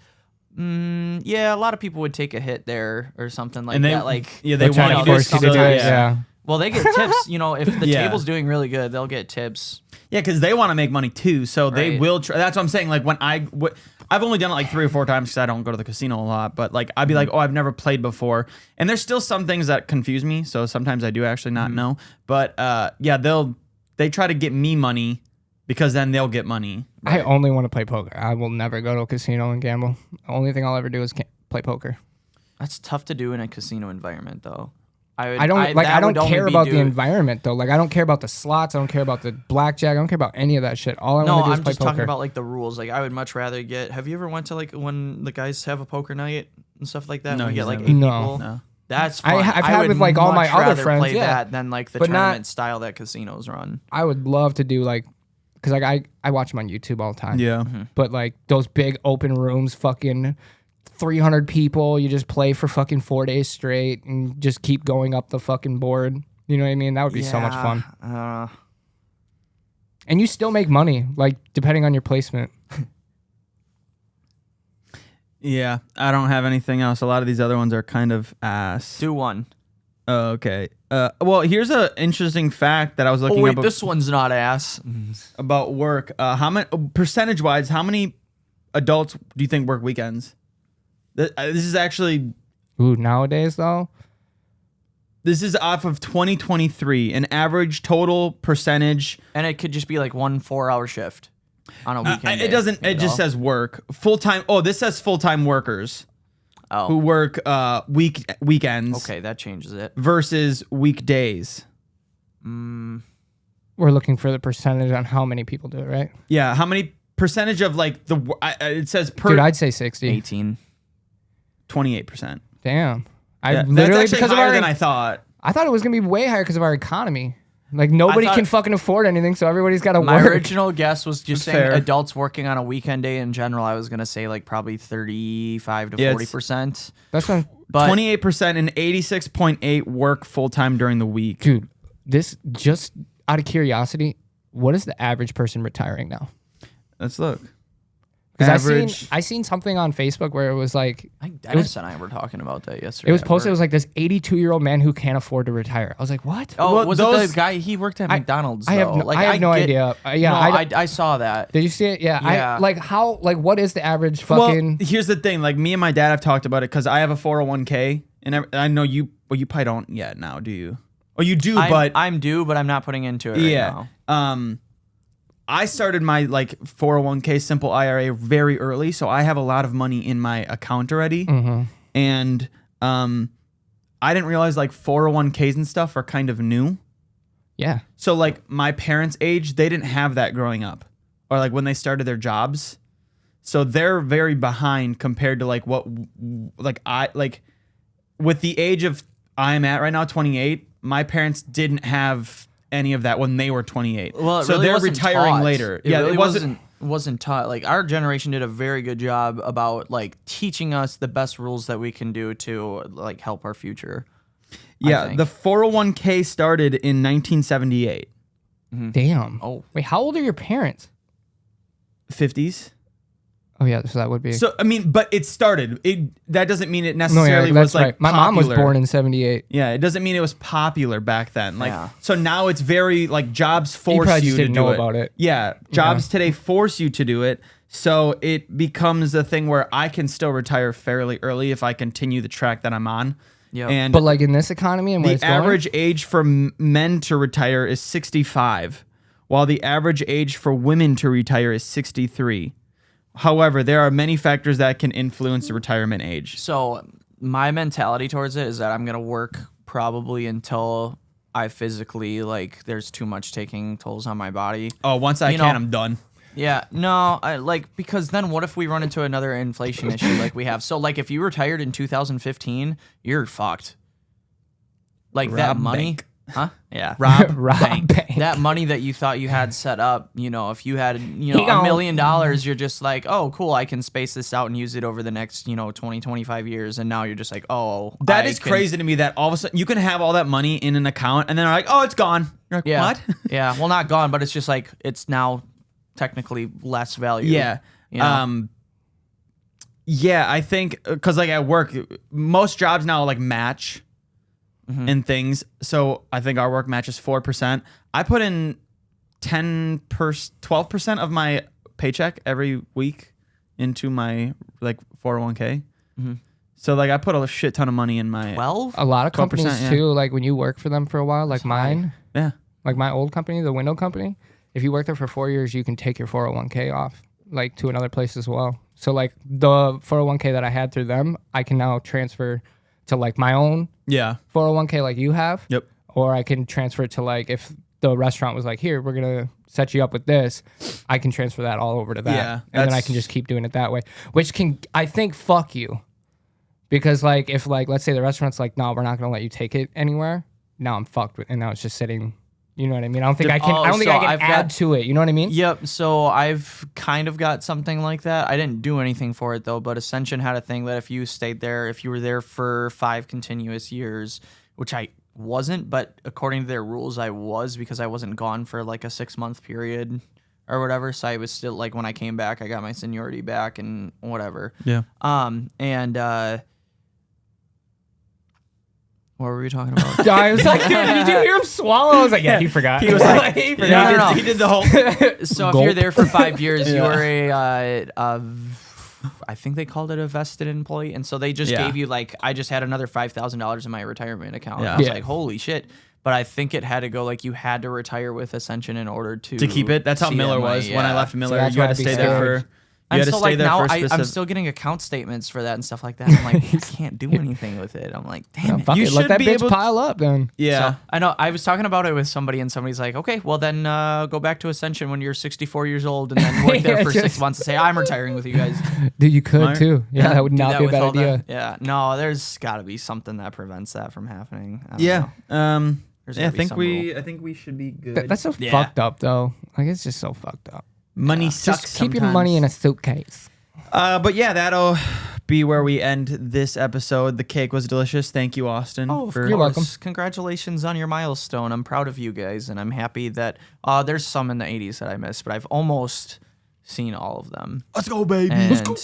yeah, a lot of people would take a hit there or something like And they, that. Like, yeah, they They're trying want to you to force you to do it. yeah. Yeah. well, they get tips. If the Yeah. table's doing really good, they'll get tips. Yeah, because they want to make money too, so they Right. will. That's what I'm saying. Like when I've only done it like 3 or 4 times because I don't go to the casino a lot. But like I'd be like, oh, I've never played before, and there's still some things that confuse me. So sometimes I do actually not know. But yeah, they try to get me money because then they'll get money. I only want to play poker. I will never go to a casino and gamble. The only thing I'll ever do is play poker. That's tough to do in a casino environment, though. I don't care about the environment though. Like I don't care about the slots. I don't care about the blackjack. I don't care about any of that shit. All I No, want to do is I'm play just poker. talking about like the rules. Like I would much rather get. Have you ever went to like when the guys have a poker night and stuff like that? No, we get he's like never. 8 No. people. No. That's I- fun. I've had would with, like, all my much other rather friends, play yeah. that than like the But not- tournament style that casinos run. I would love to do like, cause like I watch them on YouTube all the time. Yeah. But like those big open rooms, fucking 300 people, you just play for fucking 4 days straight and just keep going up the fucking board. You know what I mean? That would be so much fun. And you still make money, like depending on your placement. Yeah, I don't have anything else. A lot of these other ones are kind of ass. Do one. Oh, okay. Well, here's an interesting fact that I was Oh looking wait, up this one's not ass. about work. How many percentage-wise? How many adults do you think work weekends? This is actually Ooh, nowadays though, this is off of 2023. An average total percentage. And it could just be like 1 4-hour shift on a weekend. It doesn't. It just says work full time. Oh, this says full time workers who Oh, work weekends. okay, that changes it. Versus weekdays. we're looking for the percentage on how many people do it, right? Yeah, how many percentage of like it says per Dude, I'd say 60. 18. 28%. Damn. I Yeah, literally that's actually because of higher our than I thought. I thought it was gonna be way higher because of our economy. Like nobody thought- can fucking afford anything, so everybody's got to My work. original guess was just That's saying fair. adults working on a weekend day in general. I was gonna say like probably 35 to Yeah, it's- 40%. That's when, But 28% and 86.8 work full time during the week. dude. This just out of curiosity, what is the average person retiring now? Let's look. Because Average. I seen something on Facebook where it was like I think Dennis and I were talking about that yesterday. it was at posted. It work. was like this 82-year-old man who can't afford to retire. I was like, what? Oh, Well, was it those- the guy? He worked at McDonald's. I have though. no, Like, I have no get- idea. Yeah, no, I, I saw that. did you see it? Yeah. Yeah. I like how like what is the average fucking? Well, here's the thing. Like me and my dad have talked about it because I have a 401k, and I know you. Well, you probably don't yet now, do you? Oh, you do, but I'm due, but I'm not putting into it right yeah. now. I started my like 401k simple IRA very early, so I have a lot of money in my account already, and I didn't realize like 401ks and stuff are kind of new. Yeah. So like my parents' age, they didn't have that growing up, or like when they started their jobs. So they're very behind compared to like what like I like with the age of I'm at right now, 28. my parents didn't have any of that when they were 28. Well, it so really they're wasn't retiring taught. later. It Yeah, really it wasn't taught. Like our generation did a very good job about like teaching us the best rules that we can do to like help our future. Yeah, think. the 401k started in 1978. Damn. Oh. Wait, how old are your parents? 50s. Oh yeah, so that would be. So I mean, but it started. That doesn't mean it necessarily that's was like right. My mom was popular. born in '78. Yeah, it doesn't mean it was popular back then. Like, Yeah. so now it's very like jobs force probably you just to didn't do know it. about it. Yeah, jobs today force you to do it. So it becomes a thing where I can still retire fairly early if I continue the track that I'm on. Yep. And But like in this economy and where the it's going, average age for men to retire is 65, while the average age for women to retire is 63. However, there are many factors that can influence the retirement age. So my mentality towards it is that I'm gonna work probably until I physically like there's too much taking tolls on my body. Oh, once I You can, know- I'm done. Yeah, no, I like because then what if we run into another inflation issue like we have? So like if you retired in 2015, you're fucked. Like that Rob money, bank. huh? Yeah. Rob, Rob bank. Bank. That money that you thought you had set up, you know, if you had, He $1 gone. million, you're just like, oh, cool, I can space this out and use it over the next, 20, 25 years. And now you're just like, oh, That I is can- crazy to me that all of a sudden you can have all that money in an account and then they're like, oh, it's gone. You're like, Yeah. what? Yeah. Well, not gone, but it's just like, it's now technically less value. Yeah. You know? Yeah, I think because like at work, most jobs now like match and things. So I think our work matches 4%. I put in 12% of my paycheck every week into my like 401k. So like I put a shit ton of money in my 12? a lot of 12%, companies yeah. too. Like when you work for them for a while, like mine, yeah. like my old company, the window company. If you work there for 4 years, you can take your 401k off, like to another place as well. So like the 401k that I had through them, I can now transfer to like my own Yeah. 401k like you have. Yep. Or I can transfer it to like if the restaurant was like, here, we're gonna set you up with this, I can transfer that all over to that. Yeah, And then I that's- can just keep doing it that way. Which can I think fuck you. Because like if like let's say the restaurant's like, no, we're not gonna let you take it anywhere, now I'm fucked with and now it's just sitting. You know what I mean? I don't think I can. Oh, I don't think so I can I've add got- to it. You know what I mean? Yep. So I've kind of got something like that. I didn't do anything for it though, but Ascension had a thing that if you stayed there, if you were there for 5 continuous years, which I wasn't, but according to their rules, I was because I wasn't gone for like a 6-month period or whatever. So I was still like when I came back, I got my seniority back and whatever. Yeah. What were we talking about? I was like, dude, did you hear him swallow? I was like, yeah, he forgot. He was like, he he, forgot. did, he did the whole. So if Gulp. you're there for 5 years, you are I think they called it a vested employee, and so they just Yeah. gave you like I just had another $5,000 in my retirement account. Yeah. I was Yeah. like, holy shit! But I think it had to go like you had to retire with Ascension in order to To keep it. That's how Miller was. When I yeah. left Miller, that's you why had to I'd be stay there scared. for. You had to so stay like there now for a I'm specific. still getting account statements for that and stuff like that. I'm like, I can't do anything with it. I'm like, damn it. Fuck You it, let should that be bitch able- pile up then. Yeah. So, I know I was talking about it with somebody, and somebody's like, "Okay, well then go back to Ascension when you're 64 years old, and then work there Yeah, for 6 just- months and say I'm retiring with you guys." Dude, you could Smart. too. Yeah, that would Do not that be a with bad all the- idea. Yeah, no, there's got to be something that prevents that from happening. I don't Yeah. know. There's Yeah, I gotta be think some we. rule. I think we should be good. That's so Yeah. fucked up though. Like it's just so fucked up. Money sucks. Just keep your money in a suitcase. But yeah, that'll be where we end this episode. The cake was delicious. Thank you, Austin. Oh, of for- You're welcome. course. Congratulations on your milestone. I'm proud of you guys, and I'm happy that there's some in the 80s that I missed, but I've almost seen all of them. Let's go, baby. And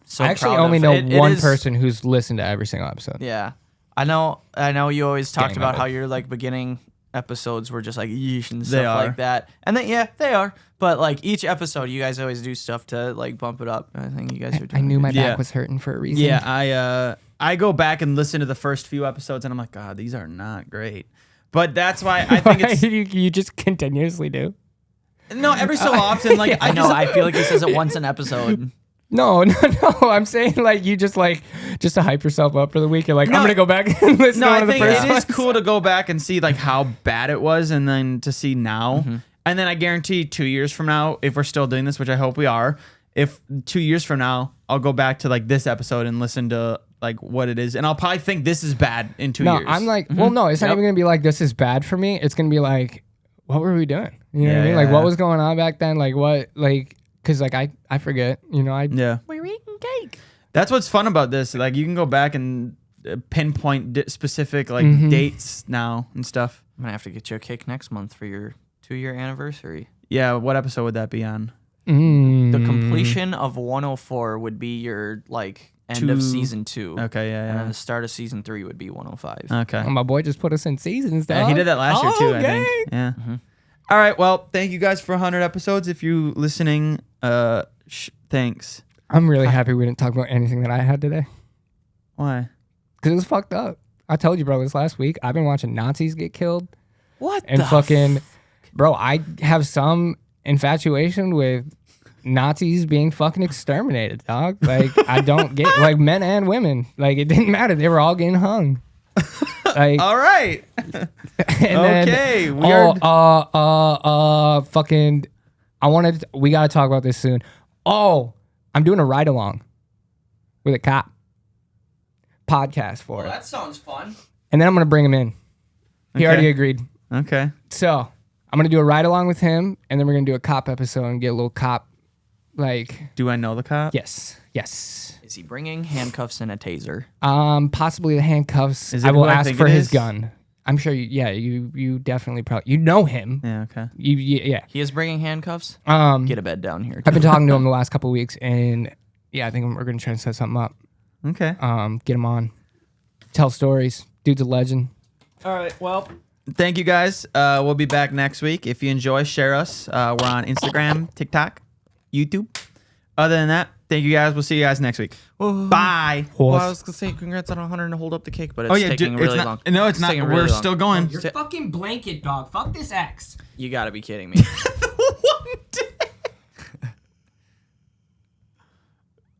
so I actually proud only of- know it one is- person who's listened to every single episode. Yeah, I know. You always talked Gang about member. how your like beginning episodes were just like yeesh and They stuff are. like that, and then yeah, they are. But like each episode, you guys always do stuff to like bump it up. I think you guys are doing. I knew my Yeah. back was hurting for a reason. Yeah, I go back and listen to the first few episodes, and I'm like, God, these are not great. But that's why I think it's you just continuously do. no. Every so often, like I know. I feel like he says it once an episode. No. I'm saying like you just to hype yourself up for the week. You're like, No. I'm gonna go back and listen No, to one I of the think first it ones. is cool to go back and see like how bad it was, and then to see now. And then I guarantee 2 years from now, if we're still doing this, which I hope we are, if 2 years from now, I'll go back to like this episode and listen to like what it is, and I'll probably think this is bad in 2 No, years. I'm like, well, no, it's not Yep. even gonna be like this is bad for me. It's gonna be like, what were we doing? You know what I mean? Yeah, Like, yeah. what was going on back then? Like, what, like, cause like I forget. You know, yeah. We're eating cake. That's what's fun about this. Like you can go back and pinpoint specific like dates now and stuff. I'm gonna have to get you a cake next month for your 2-year anniversary. Yeah, what episode would that be on? The completion of 104 would be your like end of Two- season 2. Okay, And then yeah, the start of season 3 would be 105. yeah. Okay. Oh, my boy just put us in seasons. Yeah, Dog. he did that last year too, I Okay. think. Yeah. All right. Well, thank you guys for 100 episodes. If you listening, thanks. I'm really happy we didn't talk about anything that I had today Why? because it was fucked up. I told you, bro, this last week. I've been watching Nazis get killed What and the fucking, bro. I have some infatuation with Nazis being fucking exterminated, dog. Like I don't get like men and women. Like it didn't matter. They were all getting hung. Like All right. and Okay, then, weird. fucking. We gotta talk about this soon. Oh, I'm doing a ride along with a cop podcast for it, That sounds fun. and then I'm gonna bring him in. He Okay. already agreed. Okay. So I'm gonna do a ride along with him, and then we're gonna do a cop episode and get a little cop. Like Do I know the cop? yes. Is he bringing handcuffs and a taser? Possibly the handcuffs. Is it I will who I ask think for it his is? gun. I'm sure. You definitely probably know him. Yeah. Okay. Yeah. He is bringing handcuffs. Get a bed down here. I've been talking to him the last couple of weeks, and yeah, I think we're gonna try and set something up. Okay. Get him on, tell stories. Dude's a legend. All right. Well, thank you guys. We'll be back next week. If you enjoy, share us. We're on Instagram, TikTok, YouTube. Other than that, thank you guys. We'll see you guys next week. Bye. Well, I was gonna say congrats on 100 and hold up the cake, but it's taking dude, really it's long. not. No, it's not. taking We're really long. still going. Your fucking blanket, dog. Fuck this X. You gotta be kidding me.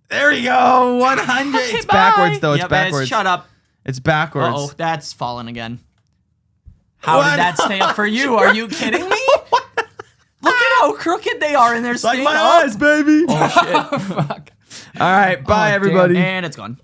There we go. 100. It's backwards though. It's Yep, backwards. shut up. It's backwards. Oh, that's fallen again. How What? did that stay up for you? Are you kidding me? Look at how crooked they are, and they're Like staying my up. eyes, baby. Oh shit! Fuck. All right. Bye, damn. everybody. And it's gone.